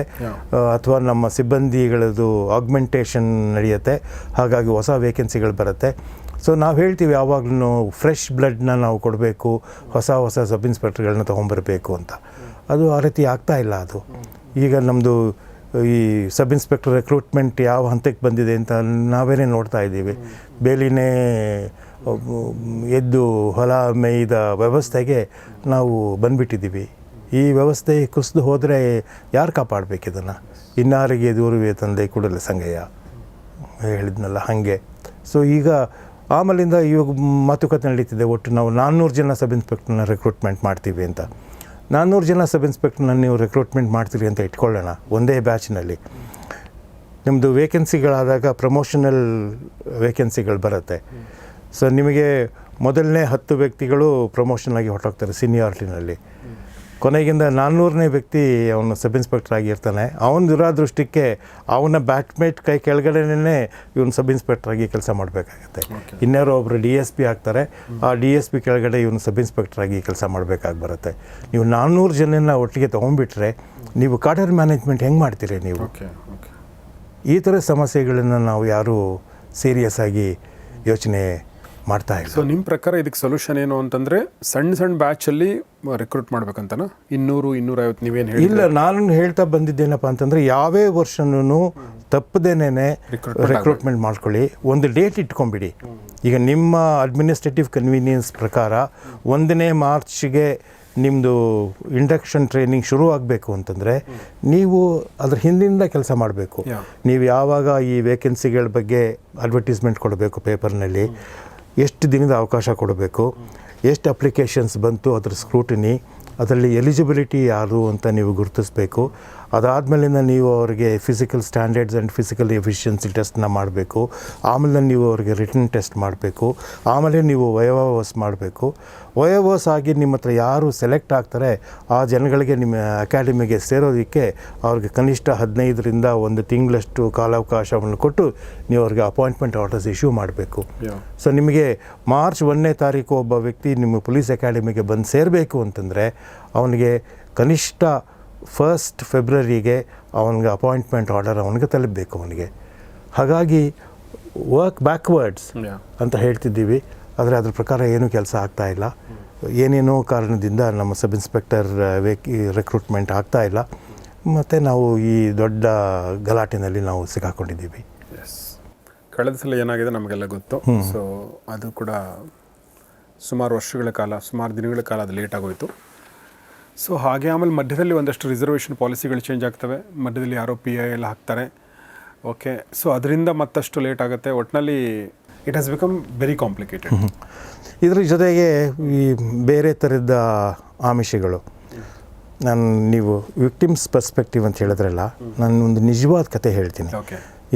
ಅಥವಾ ನಮ್ಮ ಸಿಬ್ಬಂದಿಗಳದ್ದು ಆಗ್ಮೆಂಟೇಷನ್ ನಡೆಯುತ್ತೆ. ಹಾಗಾಗಿ ಹೊಸ ವೇಕೆನ್ಸಿಗಳು ಬರುತ್ತೆ. ಸೊ ನಾವು ಹೇಳ್ತೀವಿ ಯಾವಾಗಲೂ ಫ್ರೆಶ್ ಬ್ಲಡ್ನ ನಾವು ಕೊಡಬೇಕು, ಹೊಸ ಸಬ್ ಇನ್ಸ್ಪೆಕ್ಟರ್ಗಳನ್ನ ತೊಗೊಂಬರಬೇಕು ಅಂತ. ಅದು ಆ ರೀತಿ ಆಗ್ತಾಯಿಲ್ಲ. ಅದು ಈಗ ನಮ್ಮದು ಈ ಸಬ್ ಇನ್ಸ್ಪೆಕ್ಟರ್ ರಿಕ್ರೂಟ್ಮೆಂಟ್ ಯಾವ ಹಂತಕ್ಕೆ ಬಂದಿದೆ ಅಂತ ನಾವೇನೇ ನೋಡ್ತಾ ಇದ್ದೀವಿ. ಬೇಲಿನೇ ಎದ್ದು ಹೊಲ ಮೇಯ್ದ ವ್ಯವಸ್ಥೆಗೆ ನಾವು ಬಂದುಬಿಟ್ಟಿದ್ದೀವಿ. ಈ ವ್ಯವಸ್ಥೆ ಕುಸಿದು ಹೋದರೆ ಯಾರು ಕಾಪಾಡಬೇಕು ಇದನ್ನು? ಇನ್ನಾರಿಗೆ ದೂರವೇ ತಂದೆ ಕೂಡಲೇ ಸಂಗಯ್ಯ ಹೇಳಿದ್ನಲ್ಲ ಹಾಗೆ. ಸೊ ಈಗ ಆಮೇಲಿಂದ ಇವಾಗ ಮಾತುಕತೆ ನಡೀತಿದೆ, ಒಟ್ಟು ನಾವು 400 ಜನ ಸಬ್ ಇನ್ಸ್ಪೆಕ್ಟರ್ನ ರಿಕ್ರೂಟ್ಮೆಂಟ್ ಮಾಡ್ತೀವಿ ಅಂತ. 400 ಜನ ಸಬ್ ಇನ್ಸ್ಪೆಕ್ಟರ್ನ ನೀವು ರಿಕ್ರೂಟ್ಮೆಂಟ್ ಮಾಡ್ತೀರಿ ಅಂತ ಇಟ್ಕೊಳ್ಳೋಣ ಒಂದೇ ಬ್ಯಾಚ್ನಲ್ಲಿ. ನಿಮ್ಮದು ವೇಕೆನ್ಸಿಗಳಾದಾಗ ಪ್ರಮೋಷನಲ್ ವೇಕೆನ್ಸಿಗಳು ಬರುತ್ತೆ. ಸೊ ನಿಮಗೆ ಮೊದಲನೇ 10 ವ್ಯಕ್ತಿಗಳು ಪ್ರಮೋಷನ್ ಆಗಿ ಹೊರಟೋಗ್ತಾರೆ ಸೀನಿಯಾರಿಟಿನಲ್ಲಿ. ಕೊನೆಗಿಂದ 400ನೇ ವ್ಯಕ್ತಿ ಅವನು ಸಬ್ ಇನ್ಸ್ಪೆಕ್ಟರ್ ಆಗಿರ್ತಾನೆ. ಅವನ ದುರಾದೃಷ್ಟಕ್ಕೆ ಅವನ ಬ್ಯಾಟ್ಮೇಟ್ ಕೈ ಕೆಳಗಡೆನೇ ಇವನು ಸಬ್ ಇನ್ಸ್ಪೆಕ್ಟ್ರಾಗಿ ಕೆಲಸ ಮಾಡಬೇಕಾಗತ್ತೆ. ಇನ್ಯಾರೋ ಒಬ್ಬರು DSP ಆಗ್ತಾರೆ, ಆ DSP ಕೆಳಗಡೆ ಇವನು ಸಬ್ ಇನ್ಸ್ಪೆಕ್ಟ್ರಾಗಿ ಕೆಲಸ ಮಾಡಬೇಕಾಗಿ ಬರುತ್ತೆ. ನೀವು 400 ಜನನ ಒಟ್ಟಿಗೆ ತೊಗೊಂಡ್ಬಿಟ್ರೆ ನೀವು ಕಾಡರ್ ಮ್ಯಾನೇಜ್ಮೆಂಟ್ ಹೆಂಗೆ ಮಾಡ್ತೀರಿ ನೀವು? ಈ ಥರ ಸಮಸ್ಯೆಗಳನ್ನು ನಾವು ಯಾರೂ ಸೀರಿಯಸ್ ಆಗಿ ಯೋಚನೆ ಮಾಡ್ತಾ ಇಲ್ಲ. ಸೊ ನಿಮ್ಮ ಪ್ರಕಾರ ಇದಕ್ಕೆ ಸೊಲ್ಯೂಷನ್ ಏನು ಅಂತಂದರೆ ಸಣ್ಣ ಬ್ಯಾಚಲ್ಲಿ ರಿಕ್ರೂಟ್ ಮಾಡ್ಬೇಕಂತನಾ? 200-250 ನೀವೇನು ಹೇಳಿ? ಇಲ್ಲ, ನಾನು ಹೇಳ್ತಾ ಬಂದಿದ್ದೇನಪ್ಪ ಅಂತಂದರೆ ಯಾವೇ ವರ್ಷನೂ ತಪ್ಪದೇನೆ ರಿಕ್ರೂಟ್ಮೆಂಟ್ ಮಾಡ್ಕೊಳ್ಳಿ. ಒಂದು ಡೇಟ್ ಇಟ್ಕೊಂಬಿಡಿ. ಈಗ ನಿಮ್ಮ ಅಡ್ಮಿನಿಸ್ಟ್ರೇಟಿವ್ ಕನ್ವೀನಿಯನ್ಸ್ ಪ್ರಕಾರ 1ನೇ ಮಾರ್ಚ್ಗೆ ನಿಮ್ಮದು ಇಂಡಕ್ಷನ್ ಟ್ರೈನಿಂಗ್ ಶುರು ಆಗಬೇಕು ಅಂತಂದರೆ ನೀವು ಅದ್ರ ಹಿಂದಿಂದ ಕೆಲಸ ಮಾಡಬೇಕು. ನೀವು ಯಾವಾಗ ಈ ವೇಕೆನ್ಸಿಗಳ ಬಗ್ಗೆ ಅಡ್ವರ್ಟೈಸ್ಮೆಂಟ್ ಕೊಡಬೇಕು ಪೇಪರ್ನಲ್ಲಿ, ಎಷ್ಟು ದಿನದ ಅವಕಾಶ ಕೊಡಬೇಕು, ಎಷ್ಟು ಅಪ್ಲಿಕೇಶನ್ಸ್ ಬಂತು, ಅದ್ರ ಸ್ಕ್ರೂಟಿನಿ, ಅದರಲ್ಲಿ ಎಲಿಜಿಬಿಲಿಟಿ ಯಾರು ಅಂತ ನೀವು ಗುರುತಿಸಬೇಕು. ಅದಾದಮೇಲಿಂದ ನೀವು ಅವರಿಗೆ physical standards and physical efficiency ಟೆಸ್ಟ್ನ ಮಾಡಬೇಕು. ಆಮೇಲೆ ನೀವು ಅವರಿಗೆ ರಿಟರ್ನ್ ಟೆಸ್ಟ್ ಮಾಡಬೇಕು. ಆಮೇಲೆ ನೀವು ವಯೋವಾಸ್ ಮಾಡಬೇಕು. ವಯೋವಾಸ್ ಆಗಿ ನಿಮ್ಮ ಹತ್ರ ಯಾರು ಸೆಲೆಕ್ಟ್ ಆಗ್ತಾರೆ ಆ ಜನಗಳಿಗೆ ನಿಮ್ಮ ಅಕಾಡೆಮಿಗೆ ಸೇರೋದಕ್ಕೆ ಅವ್ರಿಗೆ ಕನಿಷ್ಠ 15ರಿಂದ 1 ತಿಂಗಳಷ್ಟು ಕಾಲಾವಕಾಶವನ್ನು ಕೊಟ್ಟು ನೀವು ಅವ್ರಿಗೆ ಅಪಾಯಿಂಟ್ಮೆಂಟ್ ಆರ್ಡರ್ಸ್ ಇಶ್ಯೂ ಮಾಡಬೇಕು. ಸೊ ನಿಮಗೆ ಮಾರ್ಚ್ 1ನೇ ತಾರೀಕು ಒಬ್ಬ ವ್ಯಕ್ತಿ ನಿಮ್ಮ ಪೊಲೀಸ್ ಅಕಾಡೆಮಿಗೆ ಬಂದು ಸೇರಬೇಕು ಅಂತಂದರೆ ಅವನಿಗೆ ಕನಿಷ್ಠ 1 ಫೆಬ್ರವರಿಗೆ ಅವನಿಗೆ ಅಪಾಯಿಂಟ್ಮೆಂಟ್ ಆರ್ಡರ್ ಅವನಿಗೆ ತಲುಪಬೇಕು ಅವನಿಗೆ. ಹಾಗಾಗಿ ವರ್ಕ್ ಬ್ಯಾಕ್ವರ್ಡ್ಸ್ ಅಂತ ಹೇಳ್ತಿದ್ದೀವಿ, ಆದರೆ ಅದ್ರ ಪ್ರಕಾರ ಏನೂ ಕೆಲಸ ಆಗ್ತಾಯಿಲ್ಲ. ಏನೇನೋ ಕಾರಣದಿಂದ ನಮ್ಮ ಸಬ್ ಇನ್ಸ್ಪೆಕ್ಟರ್ ರಿಕ್ರೂಟ್ಮೆಂಟ್ ಆಗ್ತಾಯಿಲ್ಲ. ಮತ್ತು ನಾವು ಈ ದೊಡ್ಡ ಗಲಾಟೆನಲ್ಲಿ ನಾವು ಸಿಕ್ಕಾಕೊಂಡಿದ್ದೀವಿ. ಕಳೆದ ಸಲ ಏನಾಗಿದೆ ನಮಗೆಲ್ಲ ಗೊತ್ತು. ಸೊ ಅದು ಕೂಡ ಸುಮಾರು ವರ್ಷಗಳ ಕಾಲ, ಸುಮಾರು ದಿನಗಳ ಕಾಲ ಅದು ಲೇಟ್ ಆಗೋಯಿತು. ಸೊ ಹಾಗೆ ಆಮೇಲೆ ಮಧ್ಯದಲ್ಲಿ ಒಂದಷ್ಟು ರಿಸರ್ವೇಷನ್ ಪಾಲಿಸಿಗಳು ಚೇಂಜ್ ಆಗ್ತವೆ. ಮಧ್ಯದಲ್ಲಿ ಯಾರೋ PI ಎಲ್ಲ ಹಾಕ್ತಾರೆ. ಓಕೆ, ಸೊ ಅದರಿಂದ ಮತ್ತಷ್ಟು ಲೇಟ್ ಆಗುತ್ತೆ. ಒಟ್ಟಿನಲ್ಲಿ it has become very complicated. ಇದ್ರ ಜೊತೆಗೆ ಈ ಬೇರೆ ಥರದ ಆಮಿಷಗಳು. ನೀವು ವಿಕ್ಟಿಮ್ಸ್ ಪರ್ಸ್ಪೆಕ್ಟಿವ್ ಅಂತ ಹೇಳಿದ್ರಲ್ಲ, ನಾನು ಒಂದು ನಿಜವಾದ ಕತೆ ಹೇಳ್ತೀನಿ.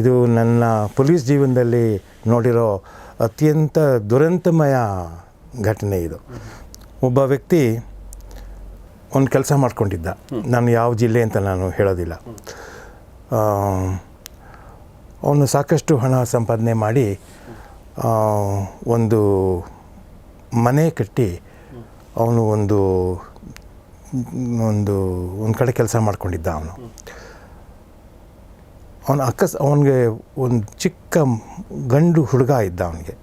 ಇದು ನನ್ನ ಪೊಲೀಸ್ ಜೀವನದಲ್ಲಿ ನೋಡಿರೋ ಅತ್ಯಂತ ದುರಂತಮಯ ಘಟನೆ ಇದು. ಒಬ್ಬ ವ್ಯಕ್ತಿ ಒಂದು ಕೆಲಸ ಮಾಡ್ಕೊಂಡಿದ್ದ. ನಾನು ಯಾವ ಜಿಲ್ಲೆ ಅಂತ ನಾನು ಹೇಳೋದಿಲ್ಲ. ಅವನು ಸಾಕಷ್ಟು ಹಣ ಸಂಪಾದನೆ ಮಾಡಿ ಒಂದು ಮನೆ ಕಟ್ಟಿ ಅವನು ಒಂದು ಕಡೆ ಕೆಲಸ ಮಾಡ್ಕೊಂಡಿದ್ದ. ಅವನಿಗೆ ಒಂದು ಚಿಕ್ಕ ಗಂಡು ಹುಡುಗ ಇದ್ದ, ಅವನಿಗೆ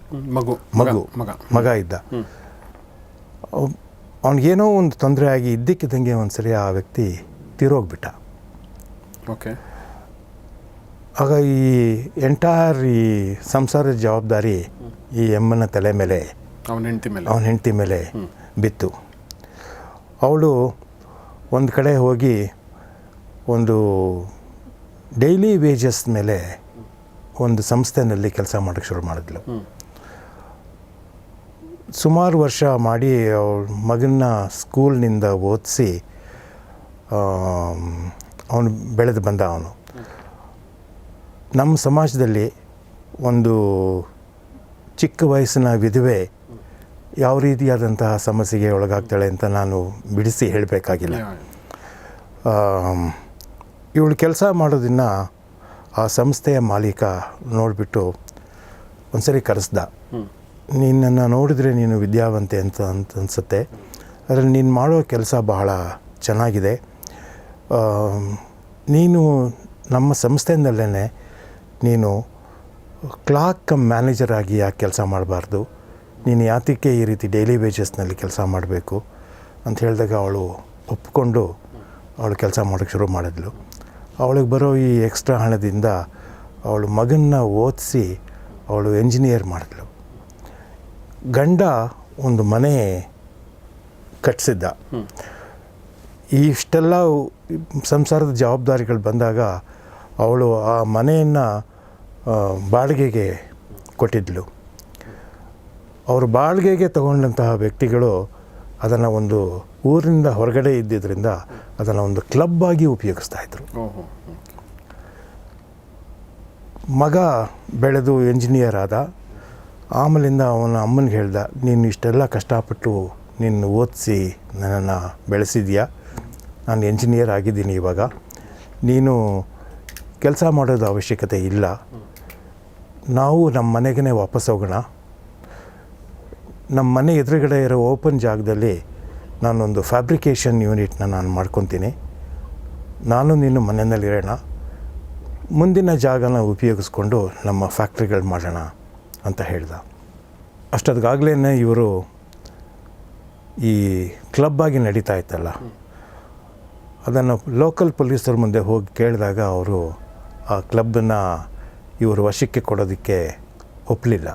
ಮಗ ಇದ್ದ. ಅವನಿಗೇನೋ ಒಂದು ತೊಂದರೆ ಆಗಿ ಇದ್ದಕ್ಕಿದ್ದಂಗೆ ಒಂದು ಸರಿ ಆ ವ್ಯಕ್ತಿ ತೀರೋಗ್ಬಿಟ್ಟ. ಓಕೆ. ಆಗ ಈ ಎಂಟೈರ್ ಈ ಸಂಸಾರದ ಜವಾಬ್ದಾರಿ ಈ ಎಮ್ಮನ ತಲೆ ಮೇಲೆ, ಅವನ ಹೆಂಡತಿ ಮೇಲೆ ಬಿತ್ತು. ಅವಳು ಒಂದು ಕಡೆ ಹೋಗಿ ಒಂದು ಡೈಲಿ ವೇಜಸ್ ಮೇಲೆ ಒಂದು ಸಂಸ್ಥೆಯಲ್ಲಿ ಕೆಲಸ ಮಾಡೋಕ್ಕೆ ಶುರು ಮಾಡಿದ್ಲು. ಸುಮಾರು ವರ್ಷ ಮಾಡಿ ಅವಳ ಮಗನ ಸ್ಕೂಲ್ನಿಂದ ಓದಿಸಿ ಅವನು ಬೆಳೆದು ಬಂದ. ಅವನು ನಮ್ಮ ಸಮಾಜದಲ್ಲಿ ಒಂದು ಚಿಕ್ಕ ವಯಸ್ಸಿನ ವಿಧವೆ ಯಾವ ರೀತಿಯಾದಂತಹ ಸಮಸ್ಯೆಗೆ ಒಳಗಾಗ್ತಾಳೆ ಅಂತ ನಾನು ಬಿಡಿಸಿ ಹೇಳಬೇಕಾಗಿಲ್ಲ. ಇವಳು ಕೆಲಸ ಮಾಡೋದನ್ನು ಆ ಸಂಸ್ಥೆಯ ಮಾಲೀಕ ನೋಡಿಬಿಟ್ಟು ಒಂದು ಸರಿ ಕರೆಸ್ದ. ನಿನ್ನನ್ನು ನೋಡಿದರೆ ನೀನು ವಿದ್ಯಾವಂತೆ ಅಂತ ಅನಿಸುತ್ತೆ, ಅದರಲ್ಲಿ ನೀನು ಮಾಡೋ ಕೆಲಸ ಬಹಳ ಚೆನ್ನಾಗಿದೆ. ನೀನು ನಮ್ಮ ಸಂಸ್ಥೆಯಿಂದಲೇ ನೀನು ಕ್ಲಾರ್ಕ್ ಕಮ್ ಮ್ಯಾನೇಜರ್ ಆಗಿ ಯಾಕೆ ಕೆಲಸ ಮಾಡಬಾರ್ದು, ನೀನು ಯಾತಕ್ಕೆ ಈ ರೀತಿ ಡೈಲಿ ವೇಜಸ್ನಲ್ಲಿ ಕೆಲಸ ಮಾಡಬೇಕು ಅಂತ ಹೇಳಿದಾಗ ಅವಳು ಒಪ್ಪಿಕೊಂಡು ಅವಳು ಕೆಲಸ ಮಾಡೋಕ್ಕೆ ಶುರು ಮಾಡಿದ್ಲು. ಅವಳಿಗೆ ಬರೋ ಈ ಎಕ್ಸ್ಟ್ರಾ ಹಣದಿಂದ ಅವಳು ಮಗನ್ನ ಓದಿಸಿ ಅವಳು ಎಂಜಿನಿಯರ್ ಮಾಡಿದ್ಳು. ಗಂಡ ಒಂದು ಮನೆ ಕಟ್ಟಿಸಿದ್ದ. ಇಷ್ಟೆಲ್ಲ ಸಂಸಾರದ ಜವಾಬ್ದಾರಿಗಳು ಬಂದಾಗ ಅವಳು ಆ ಮನೆಯನ್ನು ಬಾಡಿಗೆಗೆ ಕೊಟ್ಟಿದ್ಳು. ಅವರು ಬಾಡಿಗೆಗೆ ತಗೊಂಡಂತಹ ವ್ಯಕ್ತಿಗಳು ಅದನ್ನು ಒಂದು ಊರಿನಿಂದ ಹೊರಗಡೆ ಇದ್ದಿದ್ದರಿಂದ ಅದನ್ನು ಒಂದು ಕ್ಲಬ್ ಆಗಿ ಉಪಯೋಗಿಸ್ತಾಯಿದ್ರು. ಮಗ ಬೆಳೆದು ಎಂಜಿನಿಯರ್ ಆದ. ಆಮೇಲಿಂದ ಅವನ ಅಮ್ಮನಿಗೆ ಹೇಳ್ದ, ನೀನು ಇಷ್ಟೆಲ್ಲ ಕಷ್ಟಪಟ್ಟು ನೀನು ಓದಿಸಿ ನನ್ನನ್ನು ಬೆಳೆಸಿದ್ಯಾ, ನಾನು ಎಂಜಿನಿಯರ್ ಆಗಿದ್ದೀನಿ, ಇವಾಗ ನೀನು ಕೆಲಸ ಮಾಡೋದು ಅವಶ್ಯಕತೆ ಇಲ್ಲ, ನಾವು ನಮ್ಮ ಮನೆಗೇ ವಾಪಸ್ ಹೋಗೋಣ, ನಮ್ಮ ಮನೆ ಎದುರುಗಡೆ ಇರೋ ಓಪನ್ ಜಾಗದಲ್ಲಿ ನಾನೊಂದು ಫ್ಯಾಬ್ರಿಕೇಷನ್ ಯೂನಿಟ್ನ ನಾನು ಮಾಡ್ಕೊತೀನಿ, ನಾನು ನೀನು ಮನೆಯಲ್ಲಿರೋಣ, ಮುಂದಿನ ಜಾಗನ ಉಪಯೋಗಿಸ್ಕೊಂಡು ನಮ್ಮ ಫ್ಯಾಕ್ಟ್ರಿಗಳು ಮಾಡೋಣ ಅಂತ ಹೇಳ್ದ. ಅಷ್ಟೊತ್ತಿಗಾಗಲೇ ಇವರು ಈ ಕ್ಲಬ್ ಆಗಿ ನಡೀತಾ ಇತ್ತಲ್ಲ, ಅದನ್ನು ಲೋಕಲ್ ಪೊಲೀಸರ ಮುಂದೆ ಹೋಗಿ ಕೇಳಿದಾಗ ಅವರು ಆ ಕ್ಲಬ್ಬನ್ನು ಇವರು ವಶಕ್ಕೆ ಕೊಡೋದಕ್ಕೆ ಒಪ್ಪಲಿಲ್ಲ.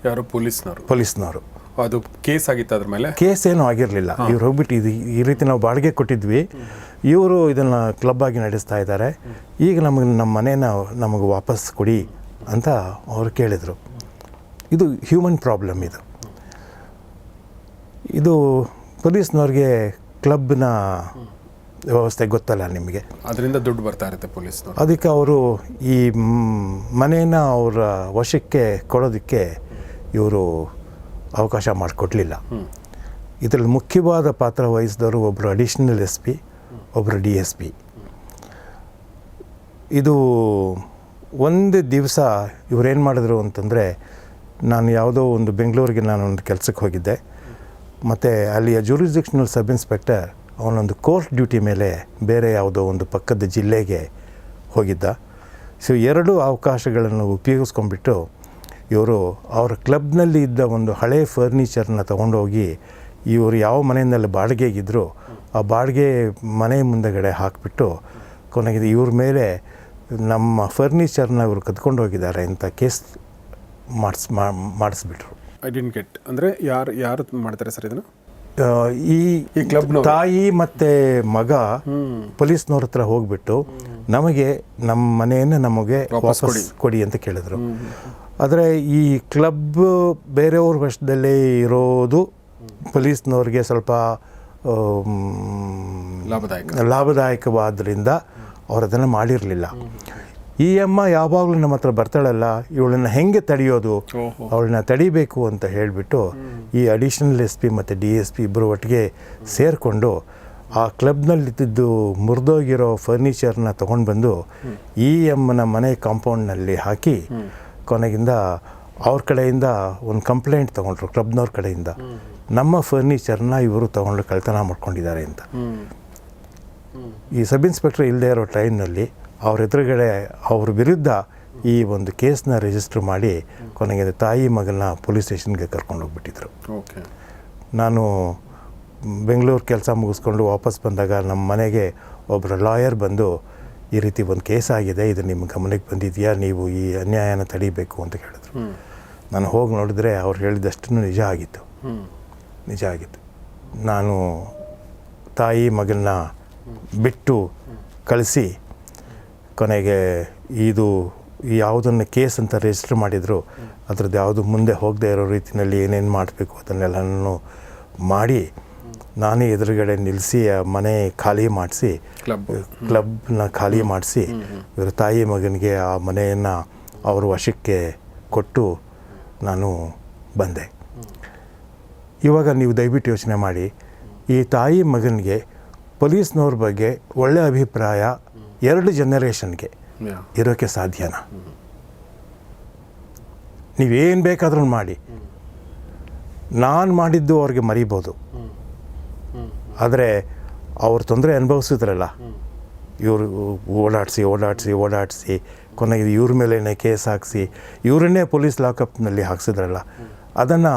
ಯಾರು? ಪೊಲೀಸ್ನವರು. ಅದು ಕೇಸ್ ಆಗಿತ್ತು, ಅದ್ರ ಮೇಲೆ ಕೇಸ್ ಏನೂ ಆಗಿರಲಿಲ್ಲ. ಇವ್ರು ಹೋಗ್ಬಿಟ್ಟು ಈ ರೀತಿ ನಾವು ಬಾಡಿಗೆ ಕೊಟ್ಟಿದ್ವಿ, ಇವರು ಇದನ್ನು ಕ್ಲಬ್ ಆಗಿ ನಡೆಸ್ತಾ ಇದ್ದಾರೆ, ಈಗ ನಮ್ಮ ಮನೇನ ನಮಗೆ ವಾಪಸ್ ಕೊಡಿ ಅಂತ ಅವರು ಕೇಳಿದರು. ಇದು ಹ್ಯೂಮನ್ ಪ್ರಾಬ್ಲಮ್. ಇದು ಪೊಲೀಸ್ನವ್ರಿಗೆ ಕ್ಲಬ್ನ ವ್ಯವಸ್ಥೆ ಗೊತ್ತಲ್ಲ ನಿಮಗೆ, ಅದರಿಂದ ದುಡ್ಡು ಬರ್ತಾ ಇರುತ್ತೆ ಪೊಲೀಸ್ನವ್ರು. ಅದಕ್ಕೆ ಅವರು ಈ ಮನೇನ ಅವರ ವಶಕ್ಕೆ ಕೊಡೋದಕ್ಕೆ ಇವರು ಅವಕಾಶ ಮಾಡಿಕೊಡ್ಲಿಲ್ಲ. ಇದರಲ್ಲಿ ಮುಖ್ಯವಾದ ಪಾತ್ರ ವಹಿಸಿದವರು ಒಬ್ಬರು ಅಡಿಷನಲ್ SP, ಒಬ್ಬರು DSP. ಇದು ಒಂದು ದಿವಸ ಇವರೇನು ಮಾಡಿದ್ರು ಅಂತಂದರೆ, ನಾನು ಯಾವುದೋ ಒಂದು ಬೆಂಗಳೂರಿಗೆ ನಾನೊಂದು ಕೆಲಸಕ್ಕೆ ಹೋಗಿದ್ದೆ, ಮತ್ತು ಅಲ್ಲಿಯ ಜೂರಿಸ್ಡಿಕ್ಷನಲ್ ಸಬ್ ಇನ್ಸ್ಪೆಕ್ಟರ್ ಅವನೊಂದು ಕೋರ್ಟ್ ಡ್ಯೂಟಿ ಮೇಲೆ ಬೇರೆ ಯಾವುದೋ ಒಂದು ಪಕ್ಕದ ಜಿಲ್ಲೆಗೆ ಹೋಗಿದ್ದ. ಸೊ ಎರಡೂ ಅವಕಾಶಗಳನ್ನು ಉಪಯೋಗಿಸ್ಕೊಂಡ್ಬಿಟ್ಟು ಇವರು ಅವರ ಕ್ಲಬ್ನಲ್ಲಿ ಇದ್ದ ಒಂದು ಹಳೆ ಫರ್ನಿಚರ್ನ ತೊಗೊಂಡೋಗಿ ಇವರು ಯಾವ ಮನೆಯಲ್ಲಿ ಬಾಡಿಗೆಗಿದ್ದರು ಆ ಬಾಡಿಗೆ ಮನೆ ಮುಂದೆಗಡೆ ಹಾಕಿಬಿಟ್ಟು ಕೊನೆಗೆ ಇವ್ರ ಮೇಲೆ ನಮ್ಮ ಫರ್ನಿಚರ್ನ ಇವರು ಕದ್ಕೊಂಡು ಹೋಗಿದ್ದಾರೆ ಅಂತ ಕೇಸ್ ಮಾಡಿಸ್ಬಿಟ್ರು. ಐ ಡಿಂಟ್ ಗೆಟ್ ಅಂದರೆ ಯಾರು ಮಾಡ್ತಾರೆ ಸರ್ ಇದನ್ನು? ಈ ಕ್ಲಬ್ ತಾಯಿ ಮತ್ತು ಮಗ ಪೊಲೀಸ್ನವ್ರ ಹತ್ರ ಹೋಗ್ಬಿಟ್ಟು ನಮಗೆ ನಮ್ಮ ಮನೆಯನ್ನು ನಮಗೆ ವಾಪಸ್ ಕೊಡಿ ಅಂತ ಕೇಳಿದ್ರು. ಆದರೆ ಈ ಕ್ಲಬ್ ಬೇರೆಯವ್ರ ವಶದಲ್ಲೇ ಇರೋದು ಪೊಲೀಸ್ನವ್ರಿಗೆ ಸ್ವಲ್ಪ ಲಾಭದಾಯಕವಾದ್ದರಿಂದ ಅವ್ರು ಅದನ್ನು ಮಾಡಿರಲಿಲ್ಲ. ಈ ಅಮ್ಮ ಯಾವಾಗಲೂ ನಮ್ಮ ಹತ್ರ ಬರ್ತಾಳಲ್ಲ, ಇವಳನ್ನ ಹೆಂಗೆ ತಡೆಯೋದು, ಅವಳನ್ನ ತಡಿಬೇಕು ಅಂತ ಹೇಳಿಬಿಟ್ಟು ಈ ಅಡಿಷನಲ್ SP ಮತ್ತು DSP ಇಬ್ಬರು ಒಟ್ಟಿಗೆ ಸೇರಿಕೊಂಡು ಆ ಕ್ಲಬ್ನಲ್ಲಿದ್ದು ಮುರಿದೋಗಿರೋ ಫರ್ನಿಚರ್ನ ತೊಗೊಂಡು ಬಂದು ಈ ಅಮ್ಮನ ಮನೆ ಕಾಂಪೌಂಡ್ನಲ್ಲಿ ಹಾಕಿ ಕೊನೆಗಿಂದ ಅವ್ರ ಕಡೆಯಿಂದ ಒಂದು ಕಂಪ್ಲೇಂಟ್ ತೊಗೊಂಡ್ರು ಕ್ಲಬ್ನವ್ರ ಕಡೆಯಿಂದ, ನಮ್ಮ ಫರ್ನಿಚರ್ನ ಇವರು ತೊಗೊಂಡು ಕಳ್ತನ ಮಾಡ್ಕೊಂಡಿದ್ದಾರೆ ಅಂತ. ಈ ಸಬ್ ಇನ್ಸ್ಪೆಕ್ಟರ್ ಇಲ್ಲದೆ ಇರೋ ಟೈಮ್ನಲ್ಲಿ ಅವ್ರ ಎದುರುಗಡೆ ಅವ್ರ ವಿರುದ್ಧ ಈ ಒಂದು ಕೇಸ್ನ ರಿಜಿಸ್ಟರ್ ಮಾಡಿ ಕೊನೆಗೆ ತಾಯಿ ಮಗನ ಪೊಲೀಸ್ ಸ್ಟೇಷನ್ಗೆ ಕರ್ಕೊಂಡೋಗ್ಬಿಟ್ಟಿದ್ರು. ಓಕೆ. ನಾನು ಬೆಂಗಳೂರು ಕೆಲಸ ಮುಗಿಸ್ಕೊಂಡು ವಾಪಸ್ ಬಂದಾಗ ನಮ್ಮ ಮನೆಗೆ ಒಬ್ಬರು ಲಾಯರ್ ಬಂದು ಈ ರೀತಿ ಒಂದು ಕೇಸ್ ಆಗಿದೆ, ಇದು ನಿಮ್ಮ ಗಮನಕ್ಕೆ ಬಂದಿದೆಯಾ, ನೀವು ಈ ಅನ್ಯಾಯನ ತಡಿಬೇಕು ಅಂತ ಹೇಳಿದ್ರು. ನಾನು ಹೋಗಿ ನೋಡಿದ್ರೆ ಅವ್ರು ಹೇಳಿದಷ್ಟು ನಿಜ ಆಗಿತ್ತು. ನಾನು ತಾಯಿ ಮಗನ್ನ ಬಿಟ್ಟು ಕಳಿಸಿ ಕೊನೆಗೆ ಇದು ಯಾವುದನ್ನು ಕೇಸ್ ಅಂತ ರಿಜಿಸ್ಟರ್ ಮಾಡಿದ್ರು ಅದ್ರದ್ದು ಯಾವುದು ಮುಂದೆ ಹೋಗದೆ ಇರೋ ರೀತಿಯಲ್ಲಿ ಏನೇನು ಮಾಡಬೇಕು ಅದನ್ನೆಲ್ಲನೂ ಮಾಡಿ ನಾನೇ ಎದುರುಗಡೆ ನಿಲ್ಲಿಸಿ ಆ ಮನೆ ಖಾಲಿ ಮಾಡಿಸಿ ಕ್ಲಬ್ನ ಖಾಲಿ ಮಾಡಿಸಿ ಇವರ ತಾಯಿ ಮಗನಿಗೆ ಆ ಮನೆಯನ್ನು ಅವ್ರ ವಶಕ್ಕೆ ಕೊಟ್ಟು ನಾನು ಬಂದೆ. ಇವಾಗ ನೀವು ದಯವಿಟ್ಟು ಯೋಚನೆ ಮಾಡಿ, ಈ ತಾಯಿ ಮಗನಿಗೆ ಪೊಲೀಸ್ನವ್ರ ಬಗ್ಗೆ ಒಳ್ಳೆಯ ಅಭಿಪ್ರಾಯ 2 ಜನರೇಷನ್ಗೆ ಇರೋಕ್ಕೆ ಸಾಧ್ಯನಾ? ನೀವೇನು ಬೇಕಾದ್ರೂ ಮಾಡಿ, ನಾನು ಮಾಡಿದ್ದು ಅವ್ರಿಗೆ ಮರಿಬೋದು, ಆದರೆ ಅವ್ರ ತೊಂದರೆ ಅನುಭವಿಸಿದ್ರಲ್ಲ, ಇವರು ಓಡಾಡಿಸಿ ಕೊನೆಗೆ ಇವ್ರ ಮೇಲೇ ಕೇಸ್ ಹಾಕಿಸಿ ಇವರನ್ನೇ ಪೊಲೀಸ್ ಲಾಕಪ್ನಲ್ಲಿ ಹಾಕ್ಸಿದ್ರಲ್ಲ, ಅದನ್ನು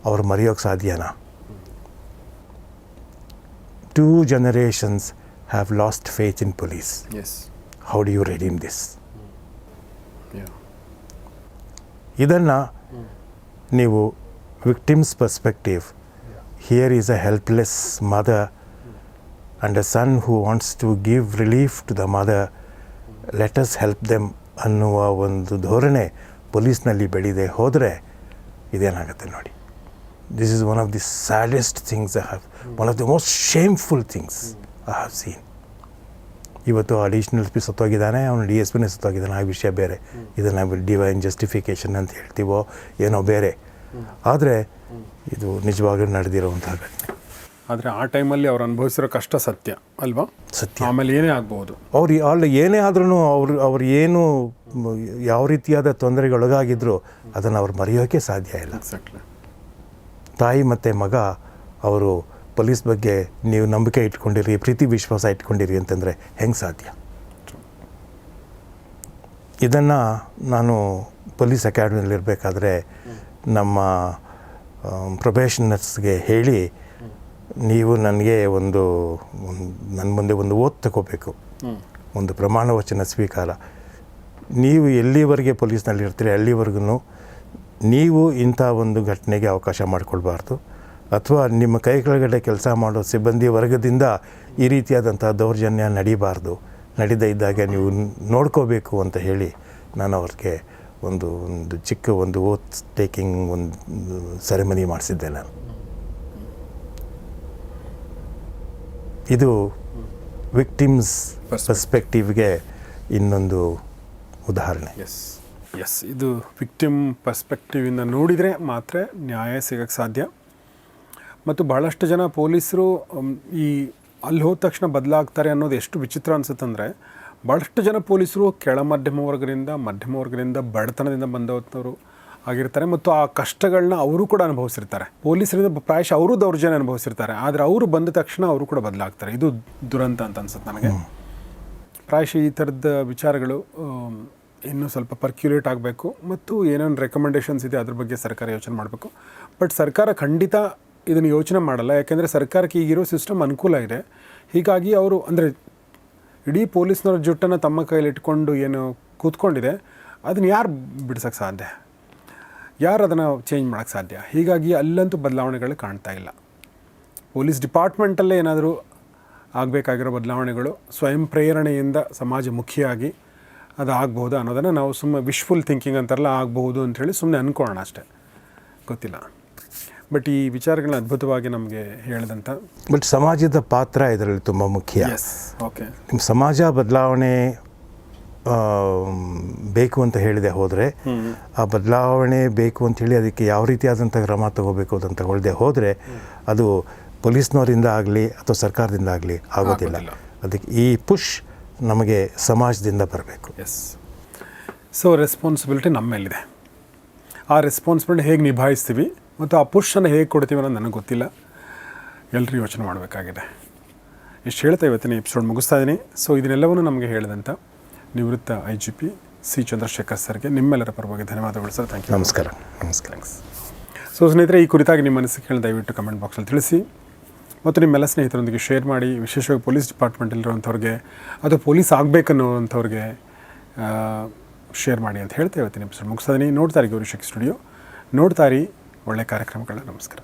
ಅವ್ರು ಮರೆಯೋಕ್ಕೆ ಸಾಧ್ಯನಾ? 2 generations have lost faith in police. Yes. How do you redeem this? ಇದನ್ನು ನೀವು victims perspective, here is a helpless mother and a son who wants to give relief to the mother, let us help them ಅನ್ನುವ ಒಂದು ಧೋರಣೆ ಪೊಲೀಸ್ನಲ್ಲಿ ಬೆಳೆದೇ ಹೋದರೆ ಇದೇನಾಗುತ್ತೆ ನೋಡಿ. This is one of the saddest things I have, one of the most shameful things I have seen. ಇವತ್ತು ಅಡಿಷನಲ್ SP ಸತ್ತೋಗಿದ್ದಾನೆ, ಅವನು DSPನೇ ಸತ್ತೋಗಿದ್ದಾನೆ, ಆ ವಿಷಯ ಬೇರೆ. ಇದನ್ನು ಡಿವೈನ್ ಜಸ್ಟಿಫಿಕೇಷನ್ ಅಂತ ಹೇಳ್ತೀವೋ ಏನೋ ಬೇರೆ, ಆದರೆ ಇದು ನಿಜವಾಗ್ಲೂ ನಡೆದಿರೋವಂಥ ಘಟನೆ. ಆದರೆ ಆ ಟೈಮಲ್ಲಿ ಅವ್ರು ಅನುಭವಿಸಿರೋ ಕಷ್ಟ ಸತ್ಯ ಅಲ್ವಾ? ಸತ್ಯ. ಆಮೇಲೆ ಏನೇ ಆಗ್ಬೋದು, ಅವ್ರು ಏನೇ ಆದ್ರೂ ಅವ್ರು ಏನು ಯಾವ ರೀತಿಯಾದ ತೊಂದರೆಗೊಳಗಾಗಿದ್ರು ಅದನ್ನು ಅವ್ರು ಮರೆಯೋಕ್ಕೆ ಸಾಧ್ಯ ಇಲ್ಲ. ಎಕ್ಸಾಕ್ಟ್ಲಿ. ತಾಯಿ ಮತ್ತು ಮಗ ಅವರು ಪೊಲೀಸ್ ಬಗ್ಗೆ ನೀವು ನಂಬಿಕೆ ಇಟ್ಕೊಂಡಿರಿ, ಪ್ರೀತಿ ವಿಶ್ವಾಸ ಇಟ್ಕೊಂಡಿರಿ ಅಂತಂದರೆ ಹೆಂಗೆ ಸಾಧ್ಯ? ಇದನ್ನು ನಾನು ಪೊಲೀಸ್ ಅಕಾಡೆಮಿಯಲ್ಲಿರಬೇಕಾದ್ರೆ ನಮ್ಮ ಪ್ರೊಬೇಷನರ್ಸ್ಗೆ ಹೇಳಿ, ನೀವು ನನಗೆ ನನ್ನ ಮುಂದೆ ಒಂದು ಓತ್ ತಗೋಬೇಕು, ಒಂದು ಪ್ರಮಾಣ ವಚನ ಸ್ವೀಕಾರ. ನೀವು ಎಲ್ಲಿವರೆಗೆ ಪೊಲೀಸ್ನಲ್ಲಿ ಇರ್ತೀರಿ ಅಲ್ಲಿವರೆಗೂ ನೀವು ಇಂಥ ಒಂದು ಘಟನೆಗೆ ಅವಕಾಶ ಮಾಡಿಕೊಳ್ಬಾರ್ದು, ಅಥವಾ ನಿಮ್ಮ ಕೈ ಕೆಳಗಡೆ ಕೆಲಸ ಮಾಡೋ ಸಿಬ್ಬಂದಿ ವರ್ಗದಿಂದ ಈ ರೀತಿಯಾದಂಥ ದೌರ್ಜನ್ಯ ನಡೀಬಾರ್ದು, ನಡೀದೇ ಇದ್ದಾಗ ನೀವು ನೋಡ್ಕೋಬೇಕು ಅಂತ ಹೇಳಿ ನಾನು ಅವ್ರಿಗೆ ಒಂದು ಚಿಕ್ಕ ಓತ್ ಟೇಕಿಂಗ್ ಒಂದು ಸೆರೆಮನಿ ಮಾಡಿಸಿದ್ದೆ ನಾನು. ಇದು ವಿಕ್ಟಿಮ್ಸ್ ಪರ್ಸ್ಪೆಕ್ಟಿವ್ಗೆ ಇನ್ನೊಂದು ಉದಾಹರಣೆ. ಎಸ್, ಇದು ವಿಕ್ಟಿಮ್ ಪರ್ಸ್ಪೆಕ್ಟಿವಿಂದ ನೋಡಿದರೆ ಮಾತ್ರ ನ್ಯಾಯ ಸಿಗೋಕ್ಕೆ ಸಾಧ್ಯ. ಮತ್ತು ಭಾಳಷ್ಟು ಜನ ಪೊಲೀಸರು ಅಲ್ಲಿ ಹೋದ ತಕ್ಷಣ ಬದಲಾಗ್ತಾರೆ ಅನ್ನೋದು ಎಷ್ಟು ವಿಚಿತ್ರ ಅನಿಸುತ್ತಂದರೆ, ಭಾಳಷ್ಟು ಜನ ಪೊಲೀಸರು ಕೆಳ ಮಧ್ಯಮ ವರ್ಗದಿಂದ ಬಡತನದಿಂದ ಬಂದವರು ಆಗಿರ್ತಾರೆ, ಮತ್ತು ಆ ಕಷ್ಟಗಳನ್ನ ಅವರು ಕೂಡ ಅನುಭವಿಸಿರ್ತಾರೆ. ಪೊಲೀಸರಿಂದ ಪ್ರಾಯಶಃ ಅವರು ದೌರ್ಜನ್ಯ ಅನುಭವಿಸಿರ್ತಾರೆ, ಆದರೆ ಅವರು ಬಂದ ತಕ್ಷಣ ಅವರು ಕೂಡ ಬದಲಾಗ್ತಾರೆ. ಇದು ದುರಂತ ಅಂತ ಅನ್ಸುತ್ತೆ ನನಗೆ. ಪ್ರಾಯಶಃ ಈ ಥರದ ವಿಚಾರಗಳು ಇನ್ನೂ ಸ್ವಲ್ಪ ಪರ್ಕ್ಯುಲೇಟ್ ಆಗಬೇಕು, ಮತ್ತು ಏನೇನು ರೆಕಮೆಂಡೇಷನ್ಸ್ ಇದೆ ಅದ್ರ ಬಗ್ಗೆ ಸರ್ಕಾರ ಯೋಚನೆ ಮಾಡಬೇಕು. ಬಟ್ ಸರ್ಕಾರ ಖಂಡಿತ ಇದನ್ನು ಯೋಚನೆ ಮಾಡಲ್ಲ, ಯಾಕೆಂದರೆ ಸರ್ಕಾರಕ್ಕೆ ಈಗಿರೋ ಸಿಸ್ಟಮ್ ಅನುಕೂಲ ಇದೆ. ಹೀಗಾಗಿ ಅವರು ಅಂದರೆ ಇಡೀ ಪೊಲೀಸ್ನವ್ರ ಜುಟ್ಟನ್ನು ತಮ್ಮ ಕೈಯಲ್ಲಿ ಇಟ್ಕೊಂಡು ಏನು ಕೂತ್ಕೊಂಡಿದೆ, ಅದನ್ನು ಯಾರು ಬಿಡ್ಸೋಕ್ಕೆ ಸಾಧ್ಯ, ಯಾರು ಅದನ್ನು ಚೇಂಜ್ ಮಾಡೋಕ್ಕೆ ಸಾಧ್ಯ? ಹೀಗಾಗಿ ಅಲ್ಲಂತೂ ಬದಲಾವಣೆಗಳು ಕಾಣ್ತಾ ಇಲ್ಲ. ಪೊಲೀಸ್ ಡಿಪಾರ್ಟ್ಮೆಂಟಲ್ಲೇ ಏನಾದರೂ ಆಗಬೇಕಾಗಿರೋ ಬದಲಾವಣೆಗಳು ಸ್ವಯಂ ಪ್ರೇರಣೆಯಿಂದ ಸಮಾಜಮುಖಿಯಾಗಿ ಅದು ಆಗ್ಬೋದು ಅನ್ನೋದನ್ನು ನಾವು ಸುಮ್ಮನೆ ವಿಶ್ಫುಲ್ ಥಿಂಕಿಂಗ್ ಅಂತಾರಲ್ಲ, ಆಗ್ಬೋದು ಅಂಥೇಳಿ ಸುಮ್ಮನೆ ಅಂದ್ಕೊಳ್ಳೋಣ ಅಷ್ಟೇ, ಗೊತ್ತಿಲ್ಲ. ಬಟ್ ಈ ವಿಚಾರಗಳನ್ನ ಅದ್ಭುತವಾಗಿ ನಮಗೆ ಹೇಳಿದಂಥ, ಬಟ್ ಸಮಾಜದ ಪಾತ್ರ ಇದರಲ್ಲಿ ತುಂಬ ಮುಖ್ಯ. ಓಕೆ, ನಿಮ್ಮ ಸಮಾಜ ಬದಲಾವಣೆ ಬೇಕು ಅಂತ ಹೇಳಿದೆ ಹೋದರೆ, ಆ ಬದಲಾವಣೆ ಬೇಕು ಅಂಥೇಳಿ ಅದಕ್ಕೆ ಯಾವ ರೀತಿಯಾದಂಥ ಕ್ರಮ ತಗೋಬೇಕು ಅದನ್ನು ತಗೊಳ್ಳದೆ ಹೋದರೆ ಅದು ಪೊಲೀಸ್ನವರಿಂದ ಆಗಲಿ ಅಥವಾ ಸರ್ಕಾರದಿಂದ ಆಗಲಿ ಆಗೋದಿಲ್ಲ. ಅದಕ್ಕೆ ಈ ಪುಷ್ ನಮಗೆ ಸಮಾಜದಿಂದ ಬರಬೇಕು. ಸೊ ರೆಸ್ಪಾನ್ಸಿಬಿಲಿಟಿ ನಮ್ಮ ಮೇಲಿದೆ. ಆ ರೆಸ್ಪಾನ್ಸಿಬಿಲಿಟಿ ಹೇಗೆ ನಿಭಾಯಿಸ್ತೀವಿ ಮತ್ತು ಆ ಪುಷನ್ನು ಹೇಗೆ ಕೊಡ್ತೀವಿ ಅನ್ನೋದು ನನಗೆ ಗೊತ್ತಿಲ್ಲ. ಎಲ್ಲರೂ ಯೋಚನೆ ಮಾಡಬೇಕಾಗಿದೆ. ಇಷ್ಟು ಹೇಳ್ತಾ ಇವತ್ತಿನ ಎಪಿಸೋಡ್ ಮುಗಿಸ್ತಾ ಇದ್ದೀನಿ. ಸೊ ಇದನ್ನೆಲ್ಲವನ್ನೂ ನಮಗೆ ಹೇಳಿದಂಥ ನಿವೃತ್ತ IGP ಸಿ ಚಂದ್ರಶೇಖರ್ ಸರ್ಗೆ ನಿಮ್ಮೆಲ್ಲರ ಪರವಾಗಿ ಧನ್ಯವಾದಗಳು ಸರ್. Thank you. ನಮಸ್ಕಾರ. ನಮಸ್ಕಾರ. ಸೊ ಸ್ನೇಹಿತರೆ, ಈ ಕುರಿತಾಗಿ ನಿಮ್ಮ ಅನಿಸಿಕೆಗಳು ದಯವಿಟ್ಟು ಕಮೆಂಟ್ ಬಾಕ್ಸಲ್ಲಿ ತಿಳಿಸಿ ಮತ್ತು ನಿಮ್ಮೆಲ್ಲ ಸ್ನೇಹಿತರೊಂದಿಗೆ ಶೇರ್ ಮಾಡಿ. ವಿಶೇಷವಾಗಿ ಪೊಲೀಸ್ ಡಿಪಾರ್ಟ್ಮೆಂಟಲ್ಲಿರುವಂಥವ್ರಿಗೆ ಅಥವಾ ಪೊಲೀಸ್ ಆಗಬೇಕನ್ನುವಂಥವ್ರಿಗೆ ಶೇರ್ ಮಾಡಿ ಅಂತ ಹೇಳ್ತಾ ಇವತ್ತಿನ ಎಪಿಸೋಡ್ ಮುಗಿಸ್ತೀನಿ. ನೋಡ್ತಾ ಇರಿ ಗೌರಿ ಶೆಟ್ಟಿ ಸ್ಟುಡಿಯೋ, ನೋಡ್ತಾ ಇರಿ ಒಳ್ಳೆ ಕಾರ್ಯಕ್ರಮಗಳನ್ನ. ನಮಸ್ಕಾರ.